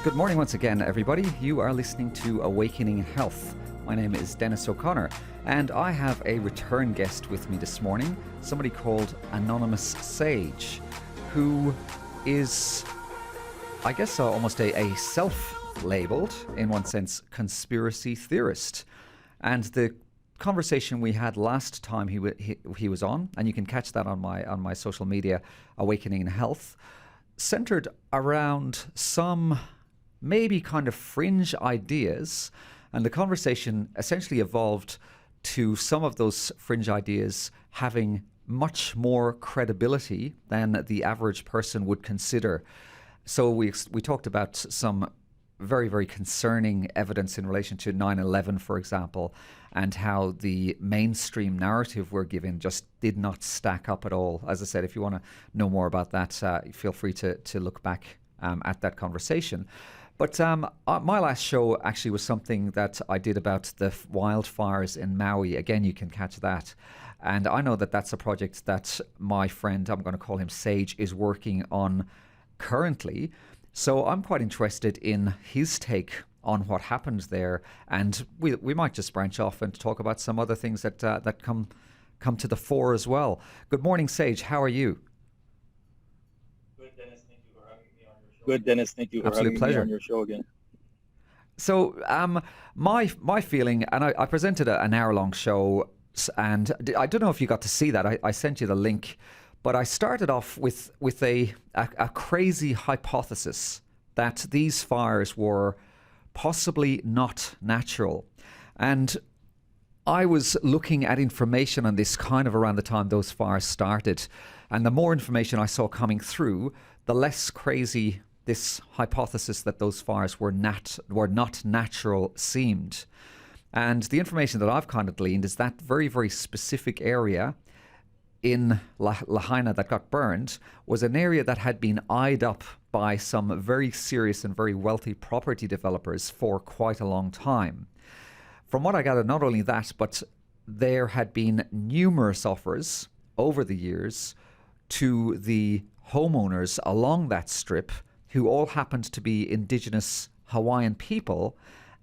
Good morning once again, everybody. You are listening to Awakening Health. My name is Dennis O'Connor, and I have a return guest with me this morning, somebody called Anonymous Sage, who is, I guess, almost a self-labeled, in one sense, conspiracy theorist. And the conversation we had last time he was on, and you can catch that on my social media, Awakening Health, centered around some maybe kind of fringe ideas, and the conversation essentially evolved to some of those fringe ideas having much more credibility than the average person would consider. So we talked about some very, very concerning evidence in relation to 9/11, for example, and how the mainstream narrative we're given just did not stack up at all. As I said, if you want to know more about that, feel free to look back at that conversation. But my last show actually was something that I did about the wildfires in Maui. Again, you can catch that. And I know that that's a project that my friend, I'm going to call him Sage, is working on currently. So I'm quite interested in his take on what happened there. And we might just branch off and talk about some other things that come to the fore as well. Good morning, Sage. How are you? Good, Dennis. Thank you for Absolute having pleasure. me on your show again. So my feeling, and I presented an hour-long show, and I don't know if you got to see that. I sent you the link, but I started off with a crazy hypothesis that these fires were possibly not natural. And I was looking at information on this kind of around the time those fires started. And the more information I saw coming through, the less crazy this hypothesis that those fires were not natural seemed. And the information that I've kind of gleaned is that very, very specific area in Lahaina that got burned was an area that had been eyed up by some very serious and very wealthy property developers for quite a long time. From what I gathered, not only that, but there had been numerous offers over the years to the homeowners along that strip who all happened to be indigenous Hawaiian people,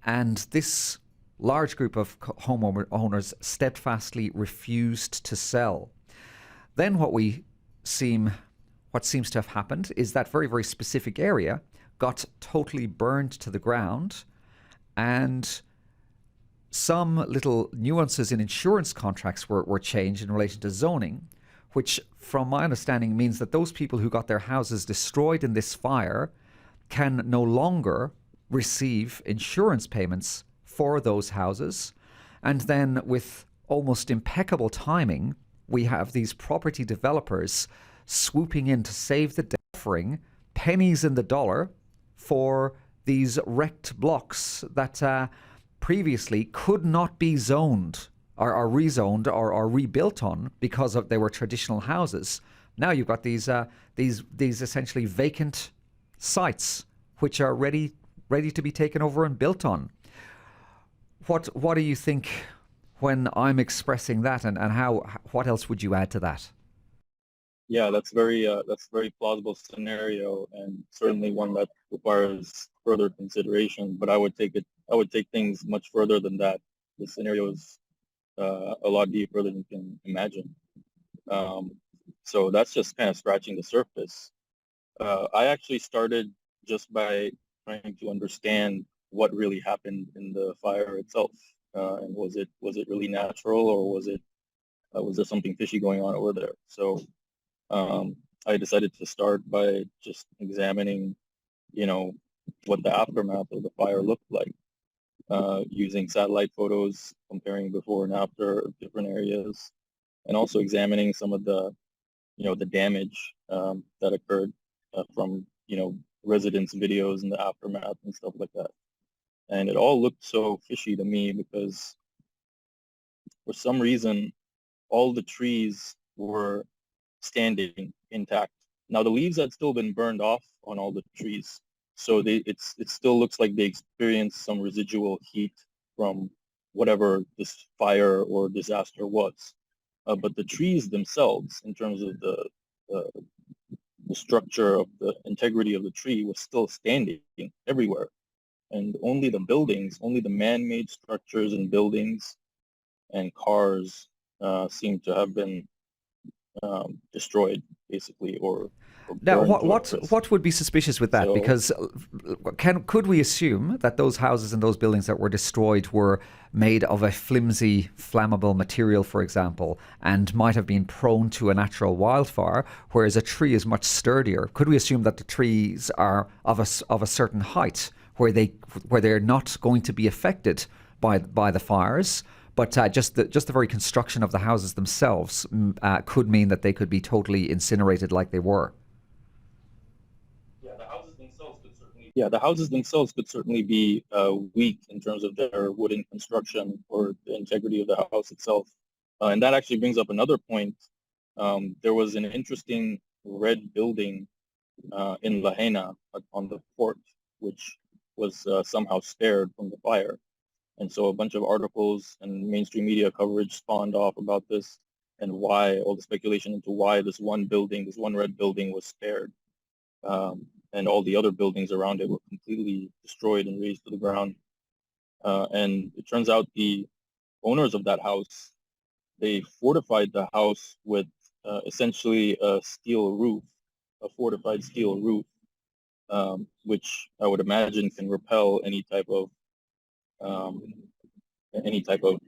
and this large group of homeowners steadfastly refused to sell. Then what seems to have happened is that very, very specific area got totally burned to the ground, and some little nuances in insurance contracts were changed in relation to zoning, which from my understanding means that those people who got their houses destroyed in this fire can no longer receive insurance payments for those houses. And then with almost impeccable timing, we have these property developers swooping in to save the day, offering pennies in the dollar for these wrecked blocks that previously could not be zoned or rezoned or rebuilt on because they were traditional houses. Now you've got these essentially vacant sites which are ready to be taken over and built on. What do you think when I'm expressing that, and what else would you add to that? Yeah, that's very plausible scenario, and certainly one that requires further consideration. But I would take things much further than that. The scenario is a lot deeper than you can imagine. So that's just kind of scratching the surface. I actually started just by trying to understand what really happened in the fire itself, and was it really natural, or was there something fishy going on over there? So I decided to start by just examining, what the aftermath of the fire looked like, using satellite photos, comparing before and after of different areas, and also examining some of the damage that occurred from, residents' videos and the aftermath and stuff like that. And it all looked so fishy to me because for some reason, all the trees were standing intact. Now the leaves had still been burned off on all the trees, so it still looks like they experienced some residual heat from whatever this fire or disaster was. But the trees themselves, in terms of the the structure of the integrity of the tree was still standing everywhere. And only the buildings, only the man-made structures and buildings and cars seem to have been destroyed, basically, or Now, burned what to a what crisp. what would be suspicious with that? So, Because could we assume that those houses and those buildings that were destroyed were made of a flimsy, flammable material, for example, and might have been prone to a natural wildfire, whereas a tree is much sturdier? Could we assume that the trees are of a certain height where they're not going to be affected by the fires? But just the very construction of the houses themselves could mean that they could be totally incinerated like they were. the houses themselves could certainly be weak in terms of their wooden construction or the integrity of the house itself. And that actually brings up another point. There was an interesting red building in Lahaina on the port, which was somehow spared from the fire. And so a bunch of articles and mainstream media coverage spawned off about this and why, all the speculation into why this one building, this one red building was spared. And all the other buildings around it were completely destroyed and razed to the ground. And it turns out the owners of that house, they fortified the house with essentially a steel roof, a fortified steel roof, which I would imagine can repel any type of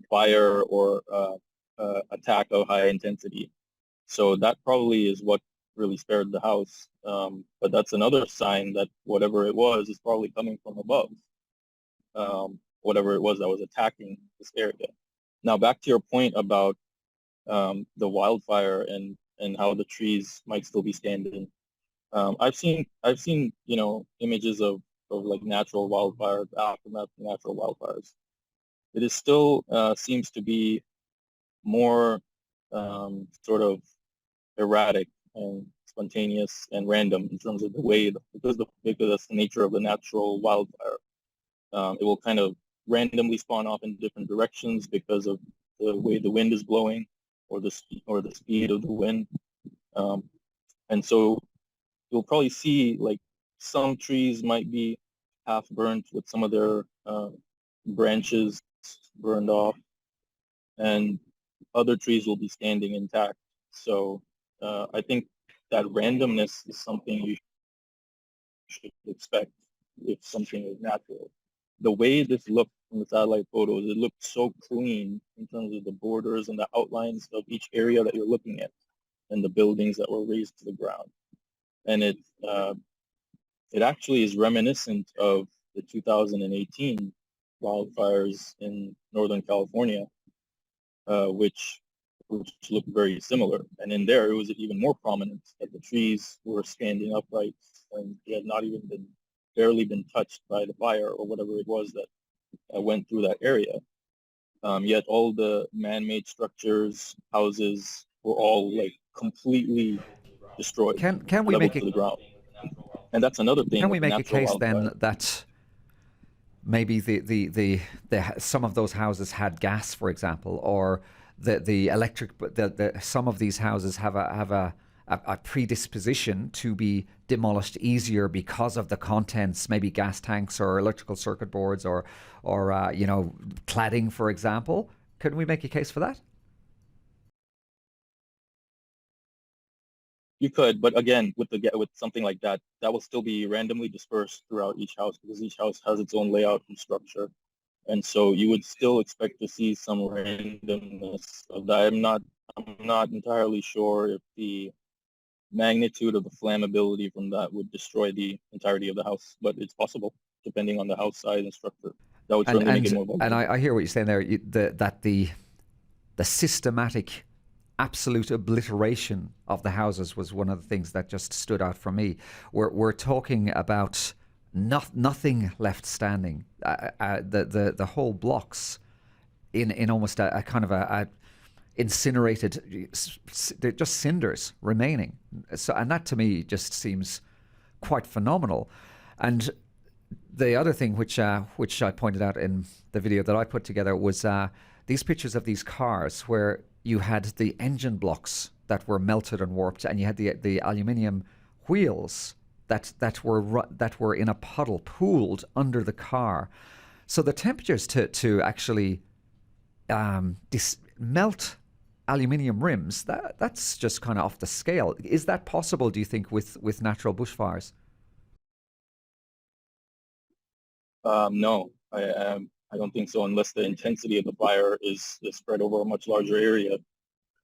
fire or attack of high intensity. So that probably is what really spared the house. But that's another sign that whatever it was is probably coming from above, whatever it was that was attacking this area. Now, back to your point about the wildfire and how the trees might still be standing. I've seen images of like natural wildfires, aftermath of natural wildfires. It is still seems to be more sort of erratic and spontaneous and random in terms of the way, because that's the nature of the natural wildfire. It will kind of randomly spawn off in different directions because of the way the wind is blowing or the speed of the wind. And so you'll probably see like some trees might be half burnt with some of their branches burned off, and other trees will be standing intact. So I think that randomness is something you should expect if something is natural. The way this looked from the satellite photos, it looked so clean in terms of the borders and the outlines of each area that you're looking at and the buildings that were razed to the ground. And it actually is reminiscent of the 2018 wildfires in Northern California, which looked very similar. And in there, it was even more prominent that the trees were standing upright and they had not even barely been touched by the fire or whatever it was that went through that area. Yet all the man-made structures, houses, were all like completely destroyed, Can we leveled make to the ground. And that's another thing can we with make a natural case wildfire. then that maybe the some of those houses had gas, for example, or the electric, some of these houses have a predisposition to be demolished easier because of the contents, maybe gas tanks or electrical circuit boards or cladding, for example. Could we make a case for that? You could, but again, with something like that, that will still be randomly dispersed throughout each house because each house has its own layout and structure, and so you would still expect to see some randomness of that. I'm not entirely sure if the magnitude of the flammability from that would destroy the entirety of the house, but it's possible depending on the house size and structure. That would certainly make it more vulnerable. And I hear what you're saying there. That the systematic absolute obliteration of the houses was one of the things that just stood out for me. We're talking about nothing left standing. The whole blocks in almost a kind of a incinerated, they're just cinders remaining. So, and that to me just seems quite phenomenal. And the other thing which I pointed out in the video that I put together was these pictures of these cars where you had the engine blocks that were melted and warped, and you had the aluminium wheels that were in a puddle pooled under the car. So the temperatures to actually melt aluminium rims, that's just kind of off the scale. Is that possible, do you think, with natural bushfires? No, I don't think so, unless the intensity of the fire is spread over a much larger area,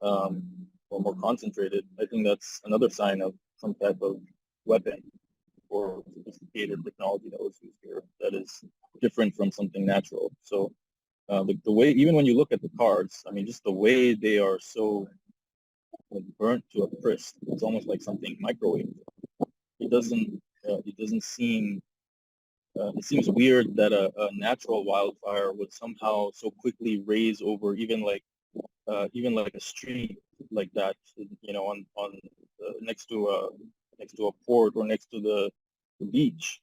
um, or more concentrated. I think that's another sign of some type of weapon or sophisticated technology that was used here that is different from something natural. So the way, even when you look at the cars, I mean, just the way they are so burnt to a crisp, it's almost like something microwaved. It doesn't seem it seems weird that a natural wildfire would somehow so quickly raise over even like a street like that, on next to a port or next to the beach,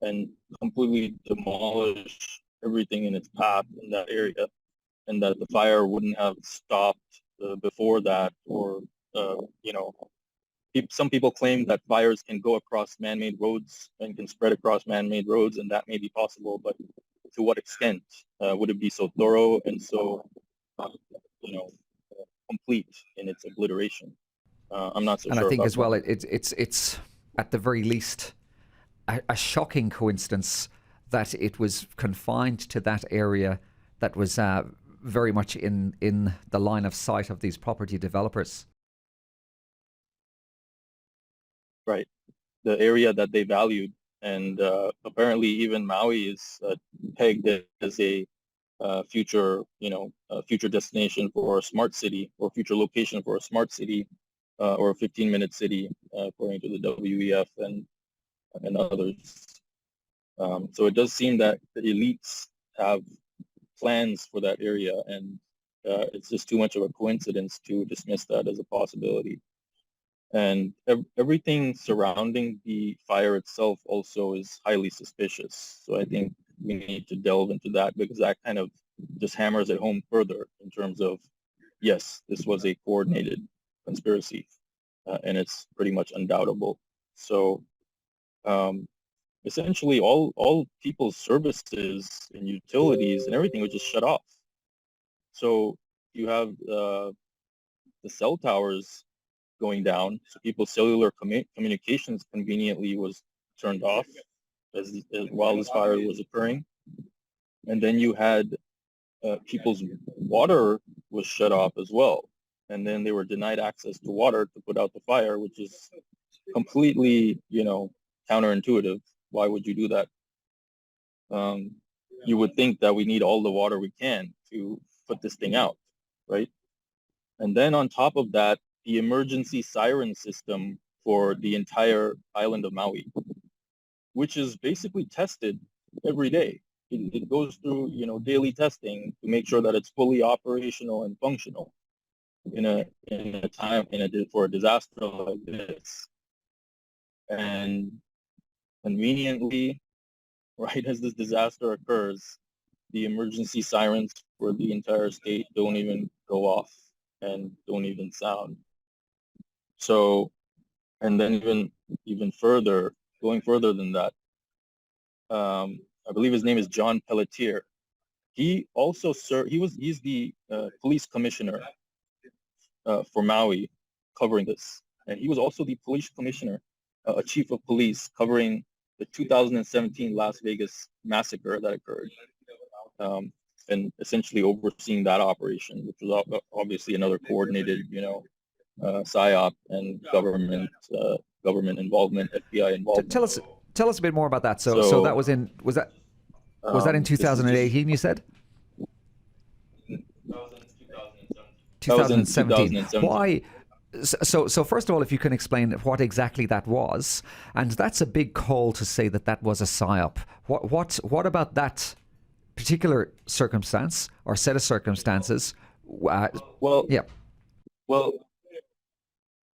and completely demolish everything in its path in that area, and that the fire wouldn't have stopped before that, or uh, you know, some people claim that fires can go across man-made roads and can spread across man-made roads, and that may be possible, but to what extent would it be so thorough and so, uh, you know, complete in its obliteration? I'm not so And I sure think about as that. well, it's at the very least a shocking coincidence that it was confined to that area that was very much in the line of sight of these property developers. Right. The area that they valued. And apparently even Maui is pegged as a future destination for a smart city, or future location for a smart city, or a 15-minute city, according to the WEF and others. So it does seem that the elites have plans for that area, and it's just too much of a coincidence to dismiss that as a possibility. And everything surrounding the fire itself also is highly suspicious. So I think we need to delve into that, because that kind of just hammers it home further in terms of, yes, this was a coordinated conspiracy, and it's pretty much undoubtable. So um, essentially all people's services and utilities and everything was just shut off. So you have the cell towers going down, so people's cellular communications conveniently was turned off while this fire was occurring. And then you had people's water was shut off as well. And then they were denied access to water to put out the fire, which is completely, counterintuitive. Why would you do that? Um, you would think that we need all the water we can to put this thing out, right? And then on top of that, the emergency siren system for the entire island of Maui, which is basically tested every day. It goes through, daily testing to make sure that it's fully operational and functional for a disaster like this. And conveniently, right as this disaster occurs, the emergency sirens for the entire state don't even go off and don't even sound. So, and then even further, going further than that, I believe his name is John Pelletier. He also he's the police commissioner for Maui, covering this, and he was also the police commissioner, a chief of police covering the 2017 Las Vegas massacre that occurred, and essentially overseeing that operation, which was obviously another coordinated, psyop and government involvement, FBI involvement. Tell us a bit more about that. So that So was that in this is just 2018? You said that was in 2017. 2017. Why? So first of all, if you can explain what exactly that was, and that's a big call to say that was a psyop. What about that particular circumstance or set of circumstances? Well, Yeah. well,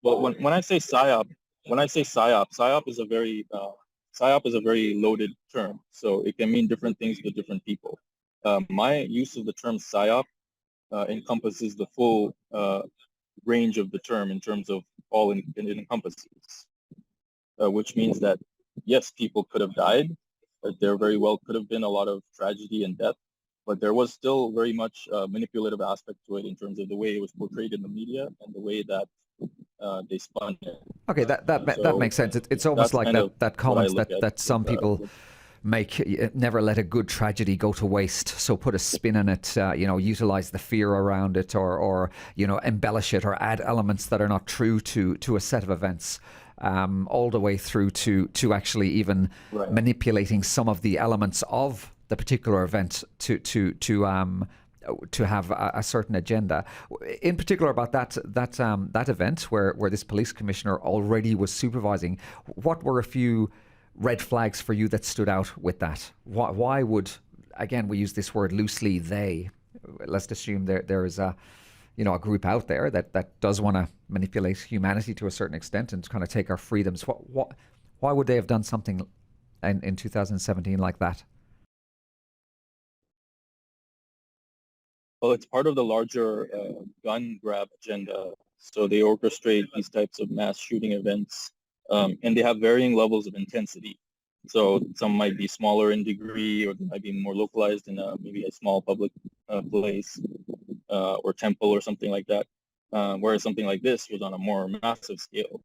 well. When I say psyop, psyop is a very loaded term. So it can mean different things to different people. My use of the term psyop encompasses the full range of the term in terms of all it encompasses. which means that, yes, people could have died. There very well could have been a lot of tragedy and death, but there was still very much a manipulative aspect to it in terms of the way it was portrayed in the media and the way that they spun it. Okay, that makes sense. It's almost That's like kind of that what I comments look at. that some people make, never let a good tragedy go to waste. So put a spin on it, utilize the fear around it, or embellish it, or add elements that are not true to a set of events, all the way through to actually even manipulating some of the elements of the particular event to have a certain agenda. In particular, about that event where this police commissioner already was supervising, what were a few red flags for you that stood out with that? Why would, again, we use this word loosely, they? Let's assume there is a group out there that does want to manipulate humanity to a certain extent and kind of take our freedoms. Why would they have done something in 2017 like that? Well, it's part of the larger gun grab agenda. So they orchestrate these types of mass shooting events, and they have varying levels of intensity. So some might be smaller in degree, or they might be more localized in maybe a small public place or temple or something like that. Whereas something like this was on a more massive scale.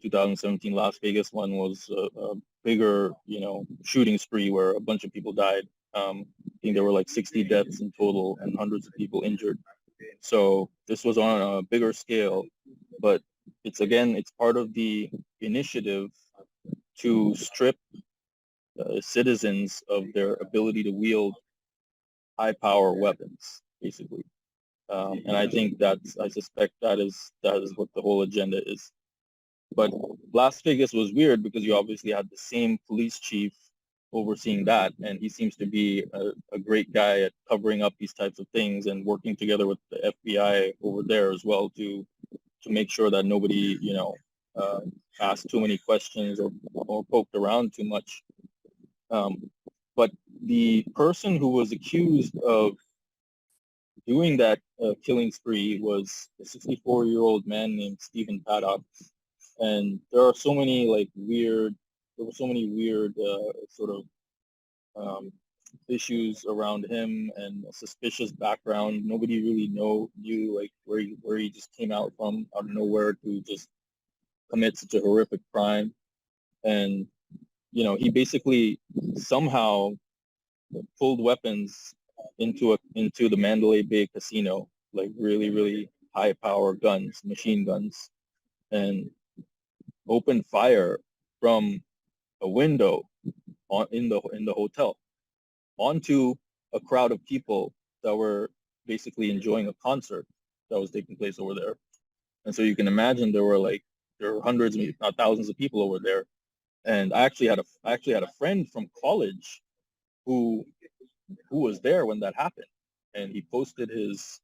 2017 Las Vegas one was a bigger, shooting spree where a bunch of people died. I think there were like 60 deaths in total and hundreds of people injured. So this was on a bigger scale, but it's part of the initiative to strip citizens of their ability to wield high power weapons, basically. And I suspect that is what the whole agenda is. But Las Vegas was weird because you obviously had the same police chief overseeing that, and he seems to be a great guy at covering up these types of things and working together with the FBI over there as well to make sure that nobody, asked too many questions or poked around too much. But the person who was accused of doing that killing spree was a 64-year-old man named Stephen Paddock. And there were so many weird sort of issues around him and a suspicious background. Nobody really knew where he just came out of nowhere to just commit such a horrific crime. And he basically somehow pulled weapons into the Mandalay Bay casino, like really, really high power guns, machine guns, and opened fire from a window in the hotel onto a crowd of people that were basically enjoying a concert that was taking place over there. And so you can imagine there were hundreds, maybe not thousands of people over there. And I actually had a friend from college who was there when that happened, and he posted his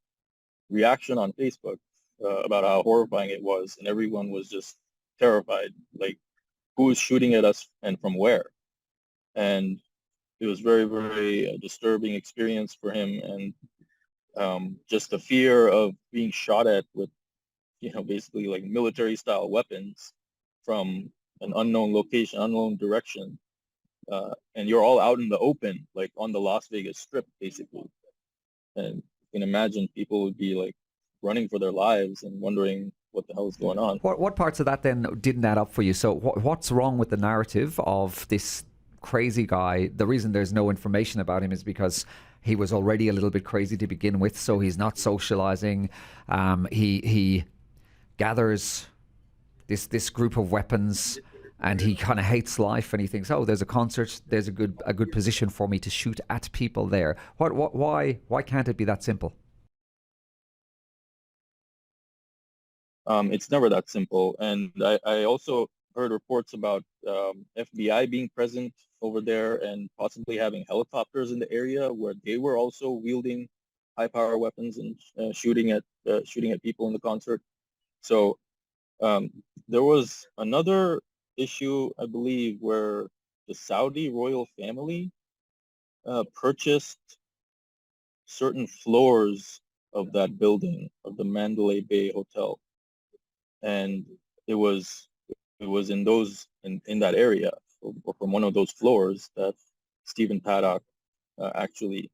reaction on Facebook about how horrifying it was, and everyone was just terrified, like who is shooting at us and from where. And it was very, very disturbing experience for him, and just the fear of being shot at with, basically like military style weapons from an unknown location, unknown direction. And you're all out in the open, like on the Las Vegas Strip, basically. And you can imagine people would be like running for their lives and wondering what the hell is going on. What parts of that then didn't add up for you? So what's wrong with the narrative of this crazy guy? The reason there's no information about him is because he was already a little bit crazy to begin with, so he's not socializing. He gathers this group of weapons, and he kind of hates life, and he thinks, oh, there's a concert, there's a good position for me to shoot at people there. Why can't it be that simple? It's never that simple. And I also heard reports about FBI being present over there and possibly having helicopters in the area where they were also wielding high power weapons and shooting at people in the concert. So there was another issue, I believe, where the Saudi royal family purchased certain floors of that building, of the Mandalay Bay Hotel. And it was was in that area, or from one of those floors, that Stephen Paddock actually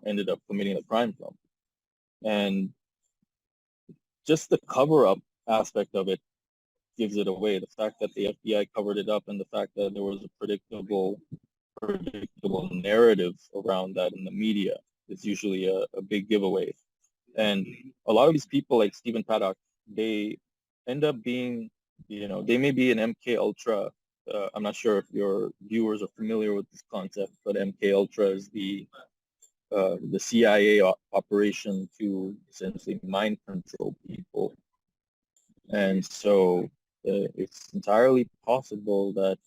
ended up committing the crime from. And just the cover-up aspect of it gives it away. The fact that the FBI covered it up, and the fact that there was a predictable narrative around that in the media is usually a big giveaway. And a lot of these people, like Stephen Paddock, they end up being, they may be an MK Ultra. I'm not sure if your viewers are familiar with this concept, but MK Ultra is the CIA operation to essentially mind control people. And so it's entirely possible that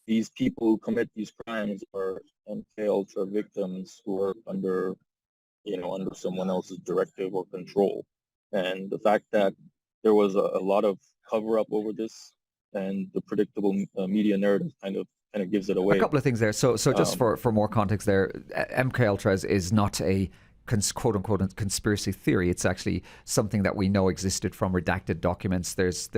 these people who commit these crimes are MK Ultra victims who are under someone else's directive or control. And the fact that there was a lot of cover up over this, and the predictable media narrative kind of gives it away. A couple of things there. So just for more context there, MK Ultra is not a quote unquote conspiracy theory. It's actually something that we know existed from redacted documents. There's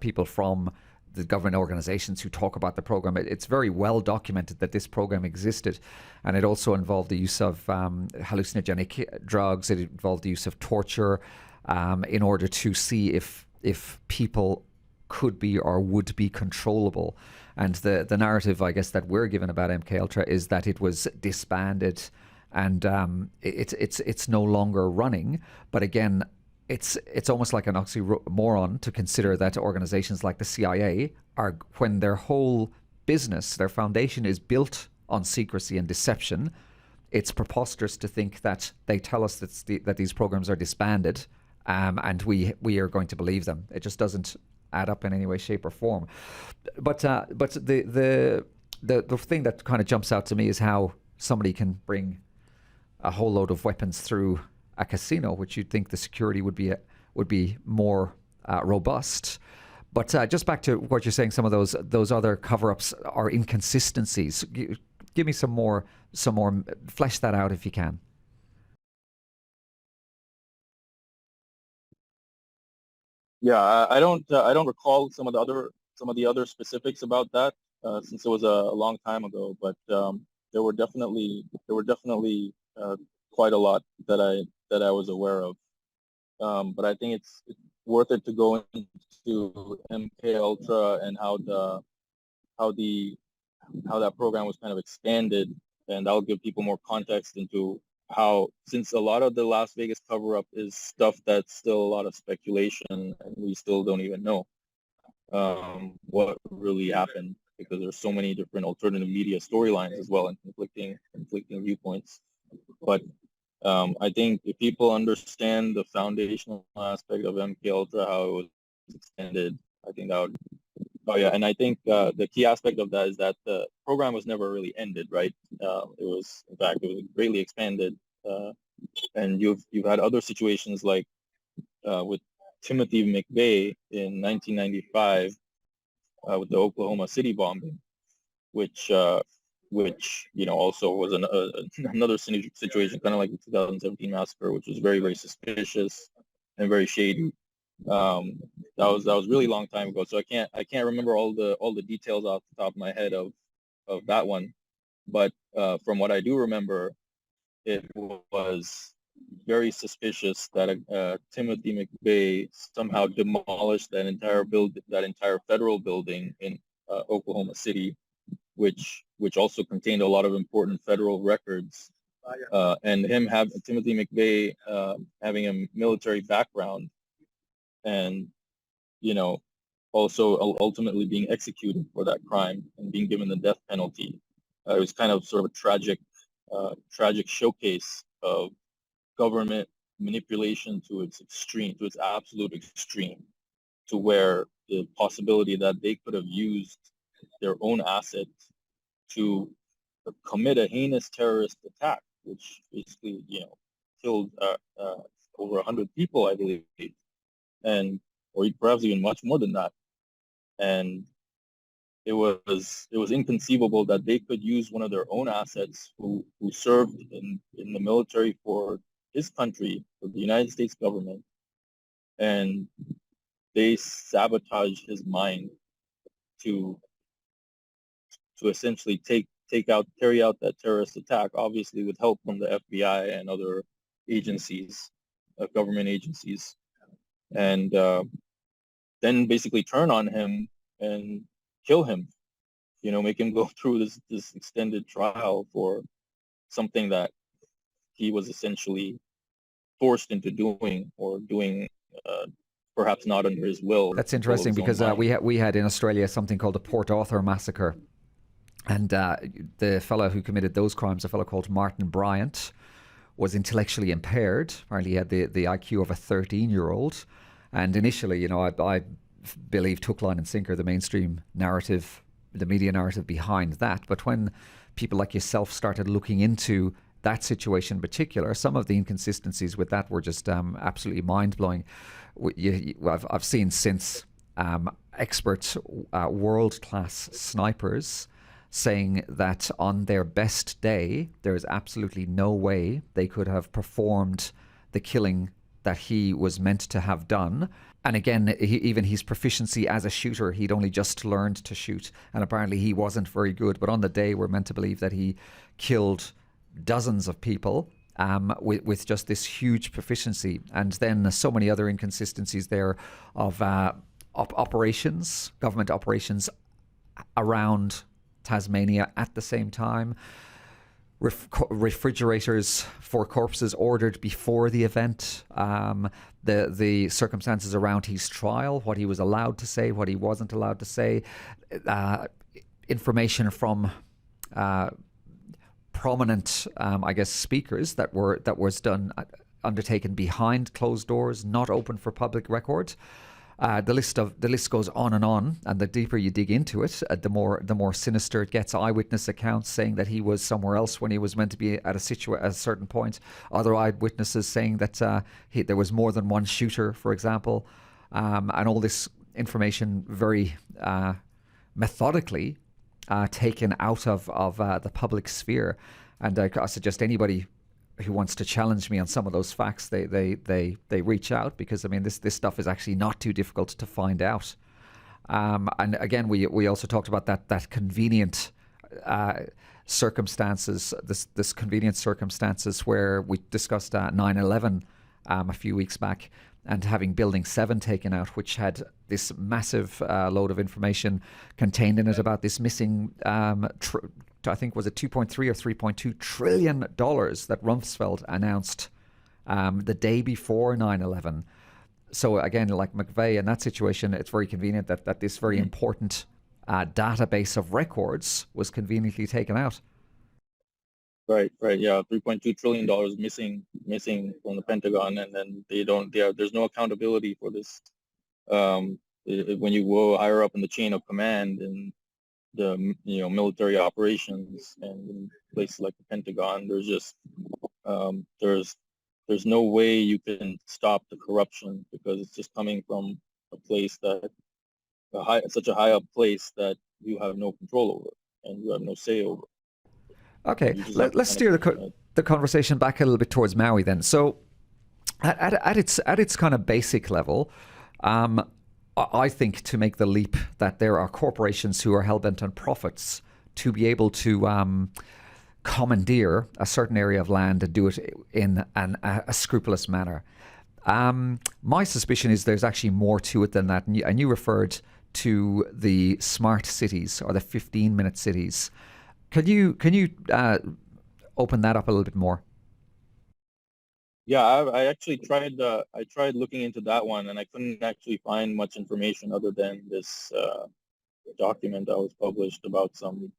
people from the government organizations who talk about the program. It's very well documented that this program existed, and it also involved the use of hallucinogenic drugs. It involved the use of torture in order to see if people could be or would be controllable. And the narrative, I guess, that we're given about MK Ultra is that it was disbanded and it's no longer running. But again, it's almost like an oxymoron to consider that organizations like the CIA are, when their whole business, their foundation is built on secrecy and deception, it's preposterous to think that they tell us that these programs are disbanded, and we are going to believe them. It just doesn't add up in any way, shape, or form. But the thing that kind of jumps out to me is how somebody can bring a whole load of weapons through a casino, which you'd think the security would be more robust. But just back to what you're saying, some of those other cover-ups are inconsistencies. Give me some more, flesh that out if you can. Yeah, I don't recall some of the other specifics about that, since it was a long time ago. But there were definitely quite a lot that I was aware of. But I think it's worth it to go into MK Ultra and how that program was kind of expanded, and that'll give people more context into how, since a lot of the Las Vegas cover-up is stuff that's still a lot of speculation, and we still don't even know what really happened, because there's so many different alternative media storylines as well, and conflicting viewpoints. But I think if people understand the foundational aspect of MK Ultra, how it was extended, I think that would. Oh yeah, and I think the key aspect of that is that the program was never really ended, right? It was greatly expanded, and you've had other situations like with Timothy McVeigh in 1995 with the Oklahoma City bombing, which also was another situation, kind of like the 2017 massacre, which was very, very suspicious and very shady. That was really long time ago, so I can't remember all the details off the top of my head of that one, but from what I do remember, it was very suspicious that Timothy McVeigh somehow demolished that entire federal building in Oklahoma City, which also contained a lot of important federal records, and Timothy McVeigh having a military background, and also ultimately being executed for that crime and being given the death penalty. It was kind of sort of a tragic showcase of government manipulation to its absolute extreme, to where the possibility that they could have used their own assets to commit a heinous terrorist attack, which basically, killed over 100 people, I believe, or perhaps even much more than that. And it was inconceivable that they could use one of their own assets who served in the military for his country, for the United States government, and they sabotage his mind to essentially carry out that terrorist attack, obviously with help from the FBI and other agencies, government agencies, and then basically turn on him and kill him. Make him go through this extended trial for something that he was essentially forced into doing, or doing perhaps not under his will. That's interesting because we had in Australia something called the Port Arthur massacre. And the fellow who committed those crimes, a fellow called Martin Bryant, was intellectually impaired. Apparently he had the IQ of a 13-year-old. And initially, I believe hook, line and sinker, the mainstream narrative, the media narrative behind that. But when people like yourself started looking into that situation in particular, some of the inconsistencies with that were just absolutely mind-blowing. I've seen since experts, world-class snipers, saying that on their best day, there is absolutely no way they could have performed the killing that he was meant to have done. And again, even his proficiency as a shooter, he'd only just learned to shoot, and apparently he wasn't very good. But on the day, we're meant to believe that he killed dozens of people with just this huge proficiency. And then so many other inconsistencies there of operations, government operations around Tasmania at the same time, refrigerators for corpses ordered before the event, the circumstances around his trial, what he was allowed to say, what he wasn't allowed to say, information from prominent, speakers that was undertaken behind closed doors, not open for public record. The list goes on, and the deeper you dig into it, the more sinister it gets. Eyewitness accounts saying that he was somewhere else when he was meant to be at a certain point. Other eyewitnesses saying that there was more than one shooter, for example, and all this information very methodically taken out of the public sphere. And I suggest anybody who wants to challenge me on some of those facts, they reach out, because I mean this stuff is actually not too difficult to find out. And again, we also talked about that convenient circumstances, this convenient circumstances where we discussed 9/11 a few weeks back, and having Building 7 taken out, which had this massive load of information contained in it about this missing, I think was it $2.3 or $3.2 trillion that Rumsfeld announced the day before 9/11. So again, like McVeigh in that situation, it's very convenient that this very important database of records was conveniently taken out. Right. Yeah, $3.2 trillion missing from the Pentagon, and then there's no accountability for this. When you go higher up in the chain of command and the military operations, and in places like the Pentagon, there's just there's no way you can stop the corruption, because it's just coming from a place such a high up place that you have no control over and you have no say over. Okay, let's steer the conversation back a little bit towards Maui then. So, at its kind of basic level, I think to make the leap that there are corporations who are hell-bent on profits to be able to commandeer a certain area of land and do it in a scrupulous manner. My suspicion is there's actually more to it than that. And you referred to the smart cities, or the 15-minute cities. Can you open that up a little bit more? Yeah, I actually tried. I tried looking into that one, and I couldn't actually find much information other than this document that was published about some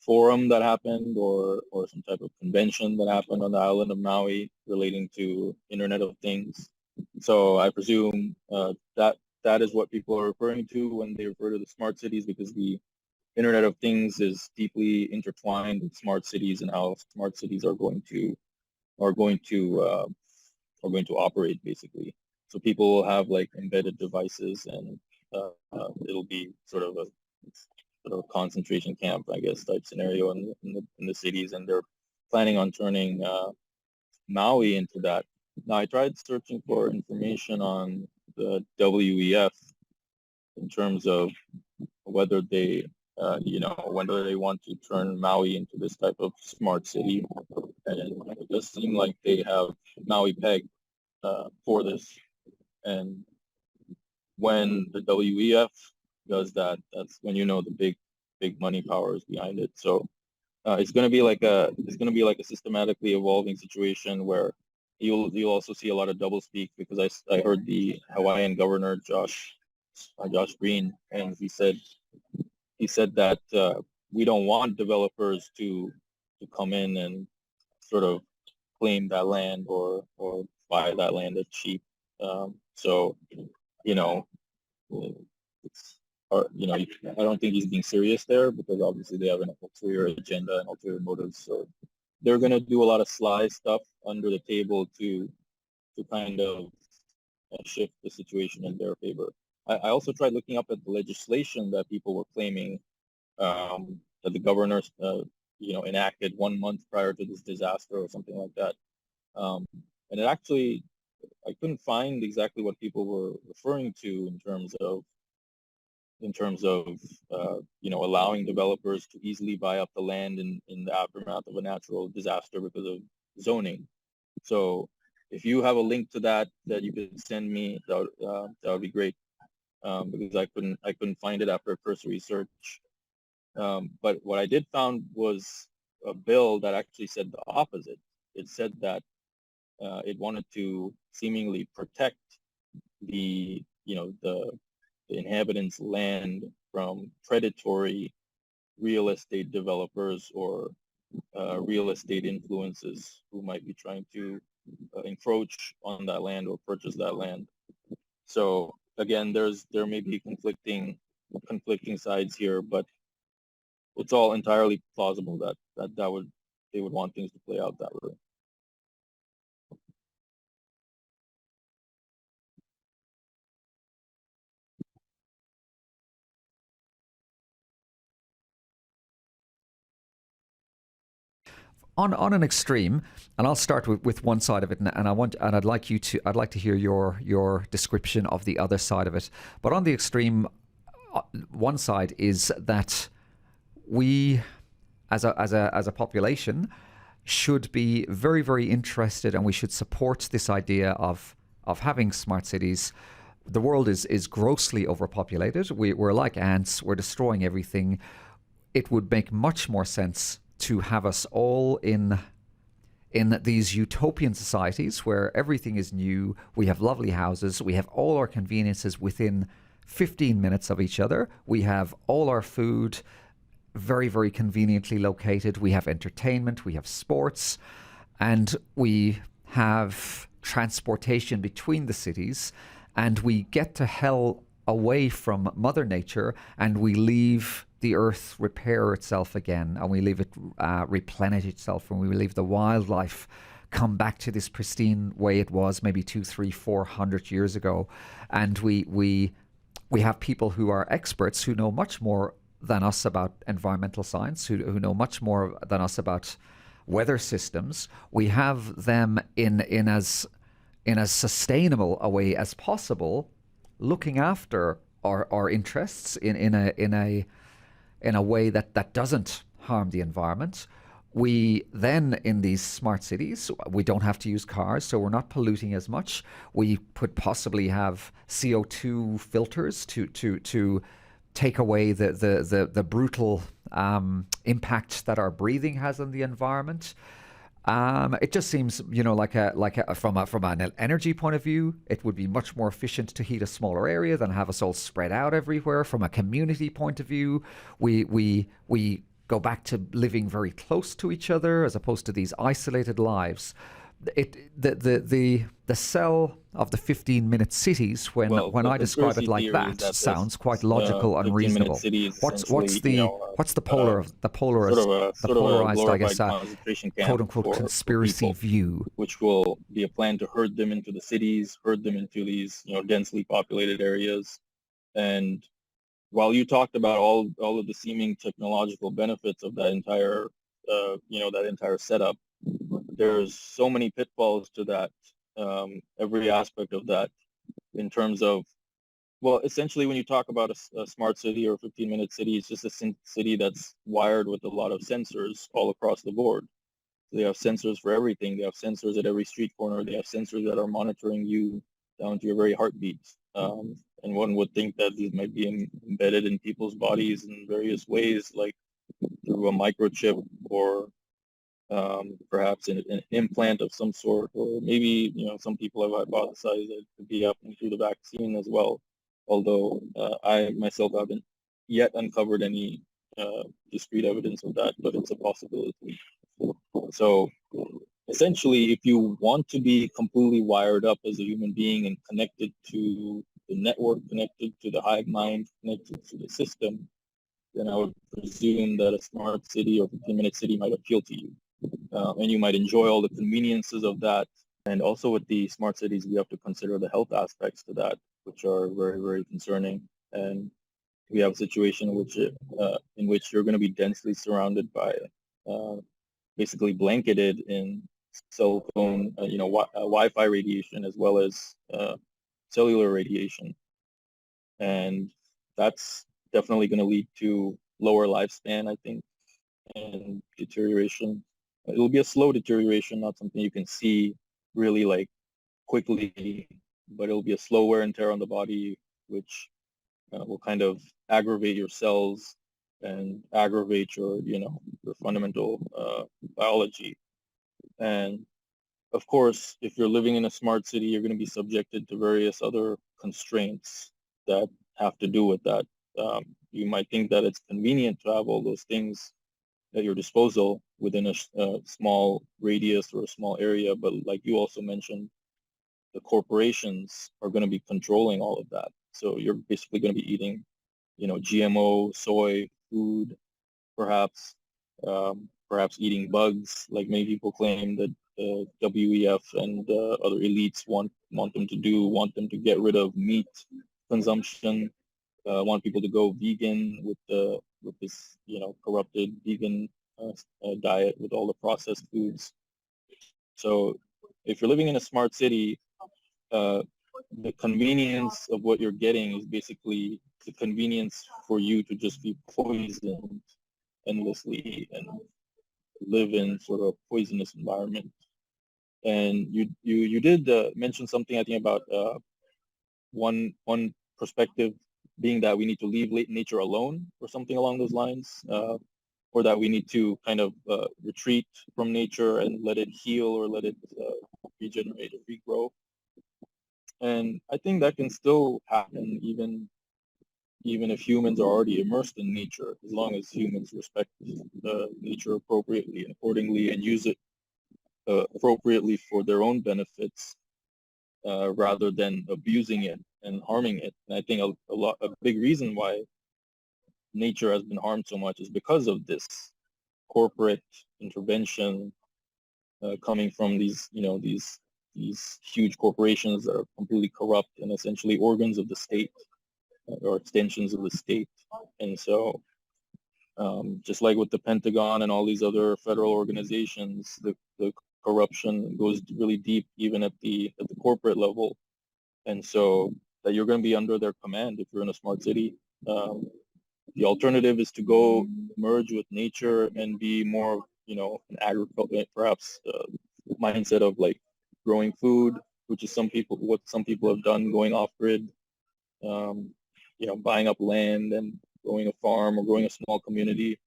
forum that happened, or some type of convention that happened on the island of Maui relating to Internet of Things. So I presume that is what people are referring to when they refer to the smart cities, because the Internet of Things is deeply intertwined with smart cities and how smart cities are going to operate, basically. So people will have like embedded devices, and it'll be sort of a concentration camp, I guess, type scenario in the cities, and they're planning on turning Maui into that. Now, I tried searching for information on the WEF in terms of whether they, whether they want to turn Maui into this type of smart city. And it does seem like they have Maui pegged for this. And when the WEF does that, that's when the big money power is behind it. So it's going to be like a systematically evolving situation where you'll also see a lot of doublespeak, because I heard the Hawaiian governor Josh Green, and he said that we don't want developers to come in and sort of claim that land or buy that land at cheap. So it's I don't think he's being serious there, because obviously they have an ulterior agenda and ulterior motives. So they're going to do a lot of sly stuff under the table to kind of shift the situation in their favor. I also tried looking up at the legislation that people were claiming that the governor enacted 1 month prior to this disaster or something like that. And it actually, I couldn't find exactly what people were referring to in terms of allowing developers to easily buy up the land in the aftermath of a natural disaster because of zoning. So if you have a link to that you could send me, that would be great, because I couldn't find it after a cursory search. But what I did found was a bill that actually said the opposite. It said that it wanted to seemingly protect the inhabitants' land from predatory real estate developers or real estate influences who might be trying to encroach on that land or purchase that land. So again, there may be conflicting sides here, but it's all entirely plausible that they would want things to play out that way. On an extreme, and I'll start with one side of it, and I'd like to hear your description of the other side of it. But on the extreme, one side is that we, as a population, should be very, very interested, and we should support this idea of having smart cities. The world is grossly overpopulated. We're like ants. We're destroying everything. It would make much more sense to have us all in these utopian societies where everything is new. We have lovely houses. We have all our conveniences within 15 minutes of each other. We have all our food very, very conveniently located. We have entertainment. We have sports. And we have transportation between the cities. And we get to hell away from Mother Nature, and we leave the earth repair itself again, and we leave it replenish itself, and we leave the wildlife come back to this pristine way it was maybe 200, 300, 400 years ago. And we have people who are experts, who know much more than us about environmental science, who know much more than us about weather systems. We have them in as sustainable a way as possible, looking after our interests in a way that doesn't harm the environment. We then, in these smart cities, we don't have to use cars, so we're not polluting as much. We could possibly have CO2 filters to take away the brutal impact that our breathing has on the environment. It just seems, from an energy point of view, it would be much more efficient to heat a smaller area than have us all spread out everywhere. From a community point of view, we go back to living very close to each other as opposed to these isolated lives. The sell of the 15-minute cities, when I describe it like that, sounds quite logical and reasonable. What's the polarized, I guess, quote unquote conspiracy view, which will be a plan to herd them into the cities, herd them into these densely populated areas. And while you talked about all of the seeming technological benefits of that entire setup, there's so many pitfalls to that. Every aspect of that in terms of, well, essentially when you talk about a smart city or a 15-minute city, it's just a city that's wired with a lot of sensors all across the board. They have sensors for everything. They have sensors at every street corner. They have sensors that are monitoring you down to your very heartbeats. And one would think that these might be embedded in people's bodies in various ways, like through a microchip or perhaps an implant of some sort, or maybe, some people have hypothesized that it could be happening through the vaccine as well. Although I myself haven't yet uncovered any discrete evidence of that, but it's a possibility. So essentially, if you want to be completely wired up as a human being and connected to the network, connected to the hive mind, connected to the system, then I would presume that a smart city or 15-minute city might appeal to you. And you might enjoy all the conveniences of that. And also with the smart cities, we have to consider the health aspects to that, which are very, very concerning. And we have a situation in which you're going to be densely surrounded by, basically blanketed in cell phone, Wi-Fi radiation as well as cellular radiation. And that's definitely going to lead to lower lifespan, I think, and deterioration. It'll be a slow deterioration, not something you can see really like quickly, but it'll be a slow wear and tear on the body, which will kind of aggravate your cells and aggravate your fundamental biology. And of course, if you're living in a smart city, you're going to be subjected to various other constraints that have to do with that. You might think that it's convenient to have all those things at your disposal within a small radius or a small area, but like you also mentioned, the corporations are going to be controlling all of that. So you're basically going to be eating, GMO, soy, food, perhaps eating bugs, like many people claim that WEF and other elites want them to do, want them to get rid of meat consumption, want people to go vegan with this, corrupted vegan diet with all the processed foods. So if you're living in a smart city, the convenience of what you're getting is basically the convenience for you to just be poisoned endlessly and live in sort of a poisonous environment. And you did mention something, I think, about one perspective being that we need to leave nature alone or something along those lines, or that we need to kind of retreat from nature and let it heal or let it regenerate or regrow. And I think that can still happen even if humans are already immersed in nature, as long as humans respect nature appropriately and accordingly and use it appropriately for their own benefits, rather than abusing it and harming it. And I think a big reason why nature has been harmed so much is because of this corporate intervention coming from these huge corporations that are completely corrupt and essentially organs of the state or extensions of the state. And so just like with the Pentagon and all these other federal organizations, the corruption goes really deep even at the corporate level. And so that you're going to be under their command if you're in a smart city. The alternative is to go merge with nature and be more, an agriculture, perhaps mindset of like growing food, which is what some people have done, going off grid, buying up land and growing a farm or growing a small community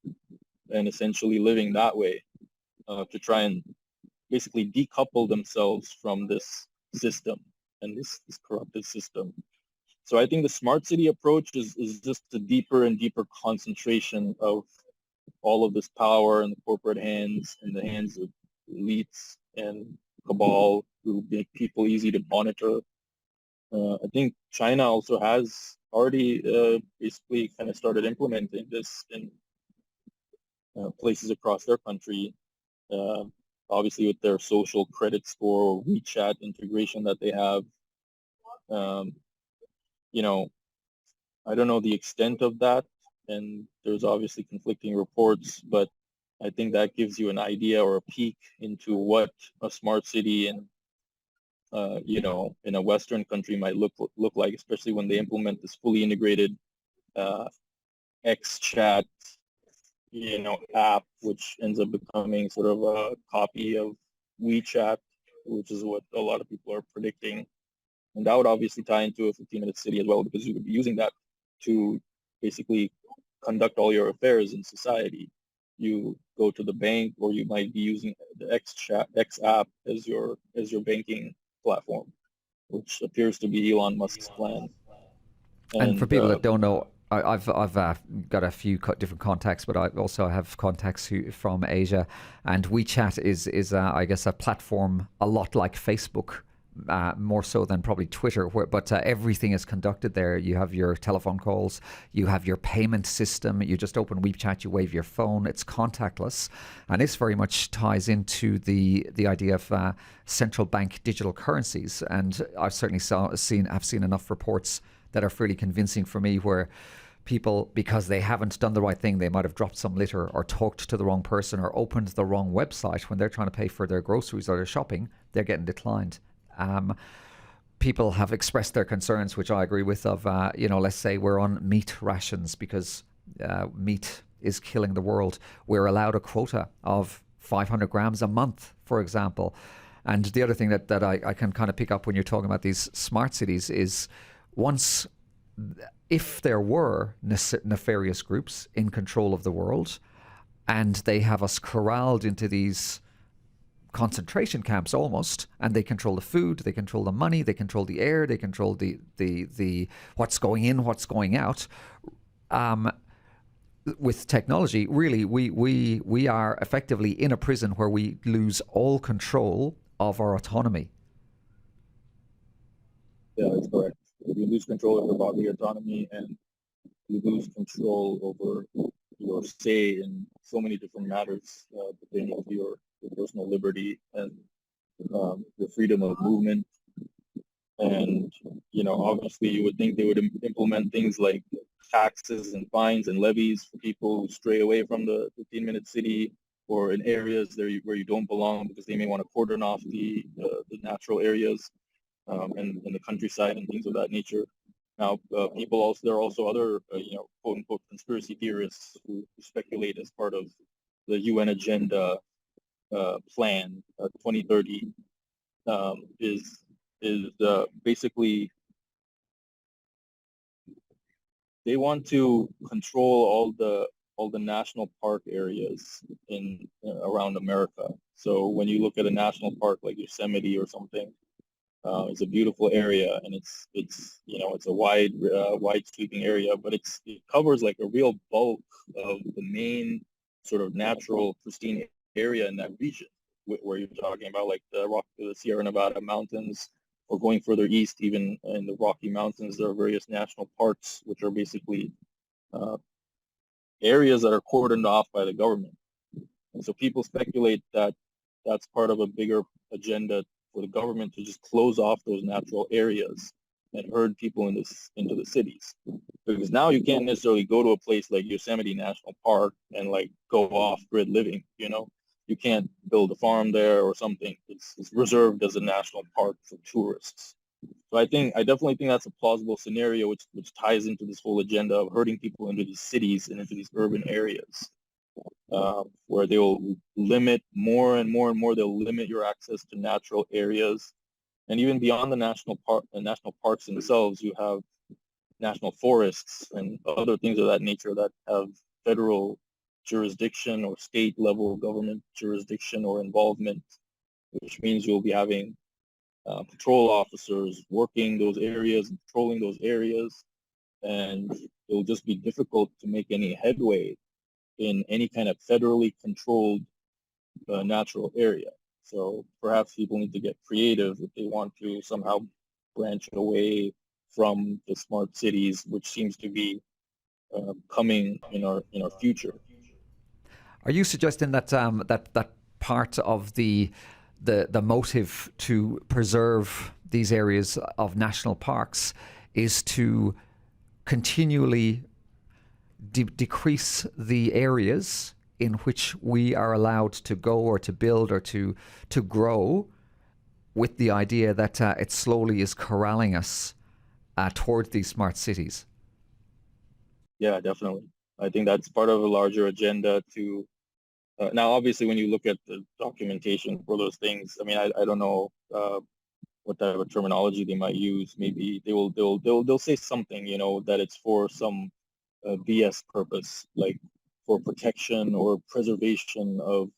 and essentially living that way, to try and basically decouple themselves from this system and this corrupted system. So I think the smart city approach is just a deeper and deeper concentration of all of this power in the corporate hands, in the hands of elites and cabal who make people easy to monitor. I think China also has already basically kind of started implementing this in places across their country, obviously with their social credit score or WeChat integration that they have. I don't know the extent of that, and there's obviously conflicting reports, but I think that gives you an idea or a peek into what a smart city and in a Western country might look like, especially when they implement this fully integrated X chat, app, which ends up becoming sort of a copy of WeChat, which is what a lot of people are predicting. And that would obviously tie into a 15-minute city as well, because you would be using that to basically conduct all your affairs in society. You go to the bank, or you might be using the X app as your banking platform, which appears to be Elon Musk's plan. And for And people that don't know, I've got a few different contacts, but I also have contacts from Asia, and WeChat is I guess a platform a lot like Facebook, more so than probably Twitter, but everything is conducted there. You have your telephone calls, you have your payment system. You just open WeChat, you wave your phone. It's contactless, and this very much ties into the idea of central bank digital currencies. And I've certainly seen enough reports that are fairly convincing for me, where people, because they haven't done the right thing, they might have dropped some litter or talked to the wrong person or opened the wrong website. When they're trying to pay for their groceries or their shopping, they're getting declined. People have expressed their concerns, which I agree with, of, let's say we're on meat rations because meat is killing the world. We're allowed a quota of 500 grams a month, for example. And the other thing that I can kind of pick up when you're talking about these smart cities is, if there were nefarious groups in control of the world and they have us corralled into these concentration camps almost, and they control the food, they control the money, they control the air, they control the what's going in, what's going out, with technology, really we are effectively in a prison where we lose all control of our autonomy. Yeah, that's correct. You lose control of your bodily autonomy, and you lose control over your say in so many different matters pertaining to your personal liberty and the freedom of movement. And, obviously you would think they would implement things like taxes and fines and levies for people who stray away from the 15-minute city, or in areas where you don't belong, because they may want to cordon off the natural areas. And the countryside and things of that nature. Now, there are also other, quote unquote, conspiracy theorists who speculate as part of the UN Agenda plan 2030 is basically they want to control all the national park areas in around America. So when you look at a national park like Yosemite or something, it's a beautiful area, and it's a wide sweeping area, but it covers like a real bulk of the main sort of natural pristine area in that region, where you're talking about like the Sierra Nevada mountains, or going further east, even in the Rocky Mountains, there are various national parks which are basically areas that are cordoned off by the government. And so people speculate that that's part of a bigger agenda for the government to just close off those natural areas and herd people into the cities. Because now you can't necessarily go to a place like Yosemite National Park and like go off-grid living, You can't build a farm there or something. It's reserved as a national park for tourists. So I definitely think that's a plausible scenario, which ties into this whole agenda of herding people into these cities and into these urban areas. Where they will limit more and more and more. They'll limit your access to natural areas, and even beyond the national parks themselves, you have national forests and other things of that nature that have federal jurisdiction or state level government jurisdiction or involvement, which means you'll be having patrol officers working those areas and patrolling those areas, and it'll just be difficult to make any headway in any kind of federally controlled natural area. So perhaps people need to get creative if they want to somehow branch away from the smart cities, which seems to be coming in our future. Are you suggesting that that part of the motive to preserve these areas of national parks is to continually decrease the areas in which we are allowed to go or to build or to grow, with the idea that it slowly is corralling us towards these smart cities. Yeah, definitely. I think that's part of a larger agenda to now, obviously, when you look at the documentation for those things, I mean, I don't know what type of terminology they might use. Maybe they'll say something, that it's for some BS purpose, like for protection or preservation of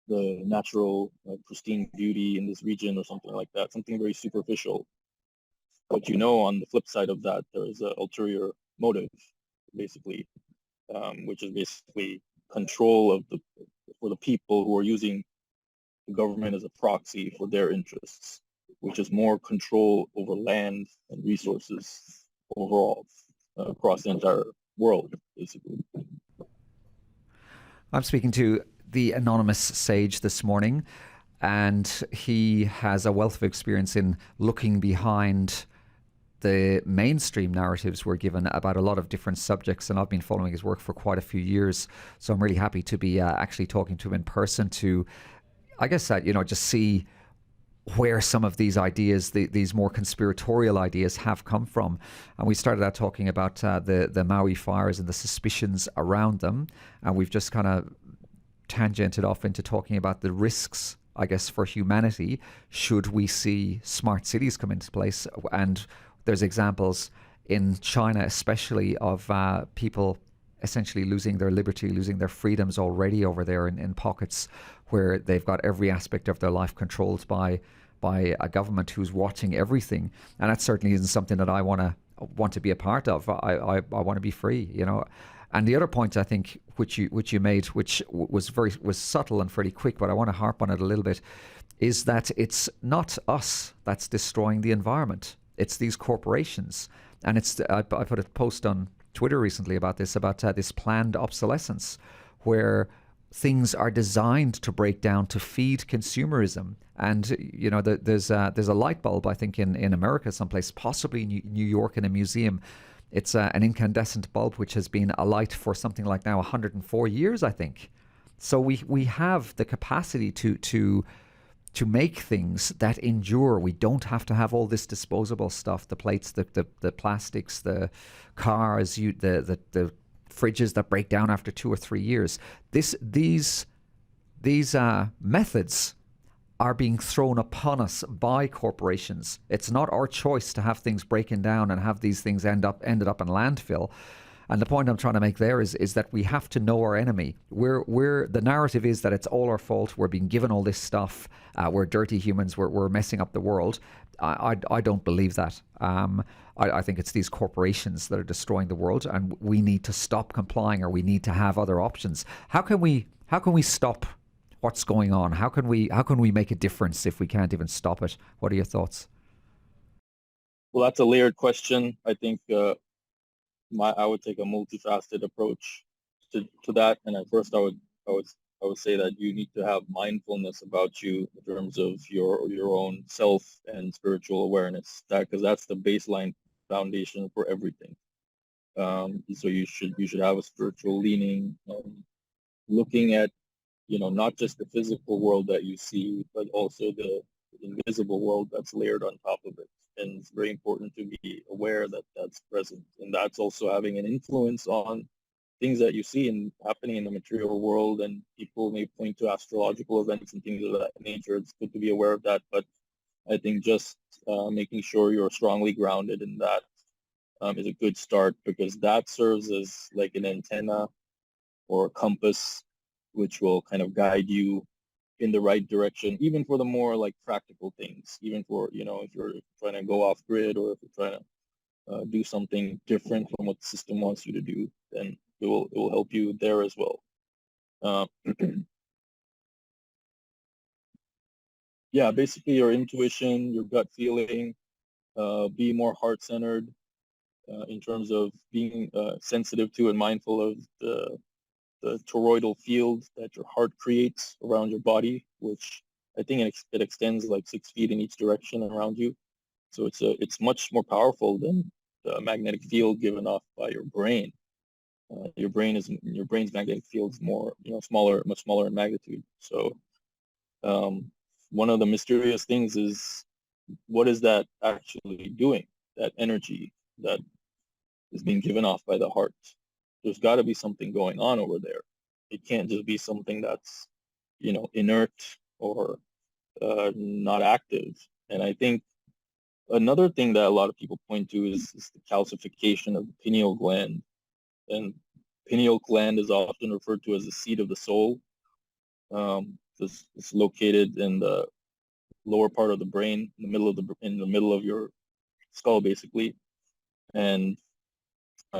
the natural pristine beauty in this region or something like that, something very superficial. But on the flip side of that, there is an ulterior motive, basically, which is basically control for the people who are using the government as a proxy for their interests, which is more control over land and resources overall across the entire world, basically. I'm speaking to the anonymous sage this morning, and he has a wealth of experience in looking behind the mainstream narratives we're given about a lot of different subjects, and I've been following his work for quite a few years, so I'm really happy to be actually talking to him in person to, I guess, just see where some of these ideas, these more conspiratorial ideas, have come from. And we started out talking about the Maui fires and the suspicions around them, and we've just kind of tangented off into talking about the risks, I guess, for humanity should we see smart cities come into place. And there's examples in China especially of people essentially losing their liberty, losing their freedoms already over there in pockets where they've got every aspect of their life controlled by a government who's watching everything. And that certainly isn't something that I want to be a part of. I want to be free, And the other point I think which you made, which was subtle and fairly quick, but I want to harp on it a little bit, is that it's not us that's destroying the environment. It's these corporations. And I put a post on Twitter recently about this planned obsolescence, where things are designed to break down to feed consumerism. And there's a light bulb, I think, in America someplace, possibly New York, in a museum. It's an incandescent bulb which has been alight for something like now 104 years, I think. So we have the capacity to make things that endure. We don't have to have all this disposable stuff, the plates, the plastics, the cars, the fridges that break down after 2 or 3 years. These methods are being thrown upon us by corporations. It's not our choice to have things breaking down and have these things ended up in landfill. And the point I'm trying to make there is that we have to know our enemy. The narrative is that it's all our fault. We're being given all this stuff. We're dirty humans. We're messing up the world. I don't believe that. I think it's these corporations that are destroying the world, and we need to stop complying, or we need to have other options. How can we stop what's going on? How can we make a difference if we can't even stop it? What are your thoughts? Well, that's a layered question. I think I would take a multifaceted approach to that. And at first, I would say that you need to have mindfulness about you in terms of your own self and spiritual awareness. Because that's the baseline foundation for everything. So you should have a spiritual leaning, looking at not just the physical world that you see, but also the invisible world that's layered on top of it. And it's very important to be aware that that's present. And that's also having an influence on things that you see and happening in the material world. And people may point to astrological events and things of that nature. It's good to be aware of that. But I think just making sure you're strongly grounded in that is a good start, because that serves as like an antenna or a compass, which will kind of guide you in the right direction, even for the more like practical things, even for, if you're trying to go off grid, or if you're trying to do something different from what the system wants you to do, then it will help you there as well. Yeah, basically your intuition, your gut feeling, be more heart-centered in terms of being sensitive to and mindful of the toroidal field that your heart creates around your body, which I think it extends like 6 feet in each direction around you. So it's much more powerful than the magnetic field given off by your brain. Your brain's magnetic field is more, much smaller in magnitude. So one of the mysterious things is, what is that actually doing? That energy that is being given off by the heart. There's got to be something going on over there. It can't just be something that's, inert or not active. And I think another thing that a lot of people point to is the calcification of the pineal gland. And pineal gland is often referred to as the seat of the soul. It's located in the lower part of the brain, in the middle of your skull, basically. And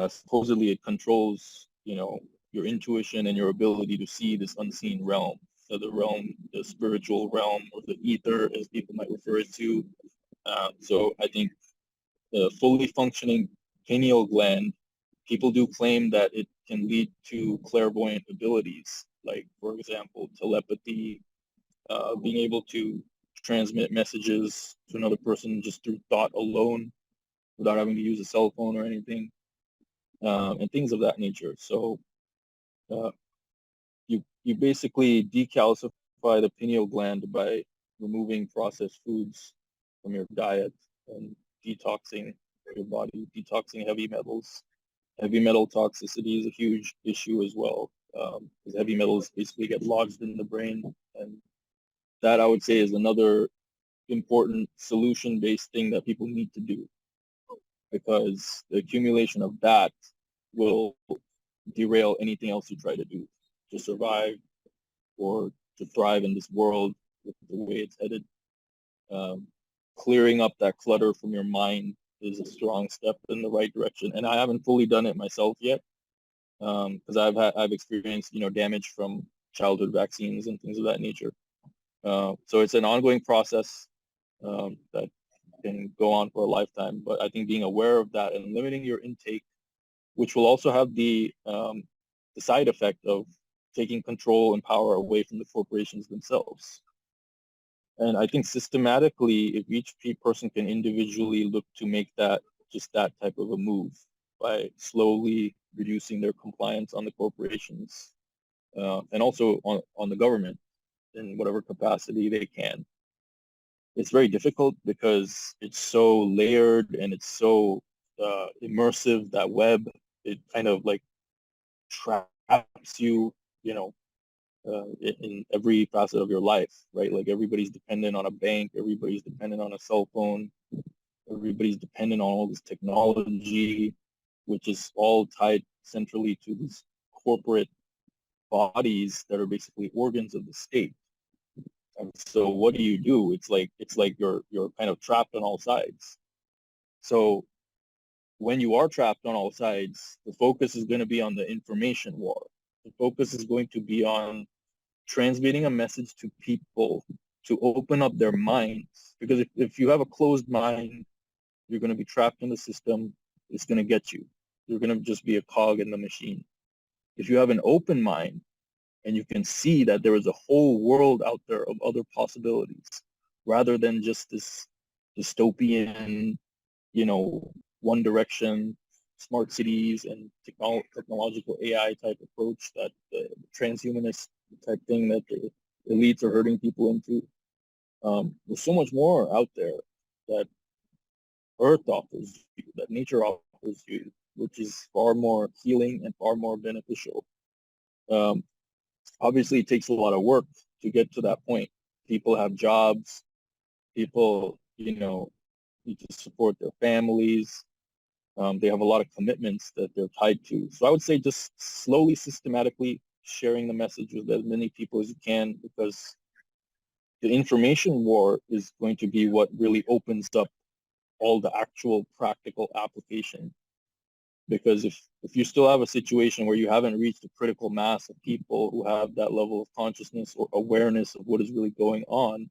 supposedly it controls, your intuition and your ability to see this unseen realm. So the spiritual realm, or the ether, as people might refer it to. So I think the fully functioning pineal gland, people do claim that it can lead to clairvoyant abilities, like, for example, telepathy, being able to transmit messages to another person just through thought alone without having to use a cell phone or anything, and things of that nature. So uh, you basically decalcify the pineal gland by removing processed foods from your diet and detoxing your body, detoxing heavy metals. Heavy metal toxicity is a huge issue as well, because heavy metals basically get lodged in the brain, and that, I would say, is another important solution-based thing that people need to do, because the accumulation of that will derail anything else you try to do to survive or to thrive in this world with the way it's headed. Clearing up that clutter from your mind is a strong step in the right direction. And I haven't fully done it myself yet, because I've experienced, damage from childhood vaccines and things of that nature. So it's an ongoing process that can go on for a lifetime. But I think being aware of that and limiting your intake, which will also have the side effect of taking control and power away from the corporations themselves. And I think systematically, if each person can individually look to make that type of a move by slowly reducing their compliance on the corporations, and also on the government in whatever capacity they can. It's very difficult because it's so layered and it's so immersive, that web. It kind of like traps you, in every facet of your life, right? Like, everybody's dependent on a bank, everybody's dependent on a cell phone, everybody's dependent on all this technology, which is all tied centrally to these corporate bodies that are basically organs of the state. And so what do? It's like you're kind of trapped on all sides. So when you are trapped on all sides, the focus is going to be on the information war. The focus is going to be on transmitting a message to people to open up their minds. Because if you have a closed mind, you're going to be trapped in the system. It's going to get you. You're going to just be a cog in the machine. If you have an open mind and you can see that there is a whole world out there of other possibilities, rather than just this dystopian, one direction, smart cities and technological AI type approach, that the transhumanist type thing that the elites are herding people into. There's so much more out there that Earth offers you, that nature offers you, which is far more healing and far more beneficial. Obviously, it takes a lot of work to get to that point. People have jobs. People, need to support their families. They have a lot of commitments that they're tied to. So I would say just slowly, systematically sharing the message with as many people as you can, because the information war is going to be what really opens up all the actual practical application. Because if you still have a situation where you haven't reached a critical mass of people who have that level of consciousness or awareness of what is really going on,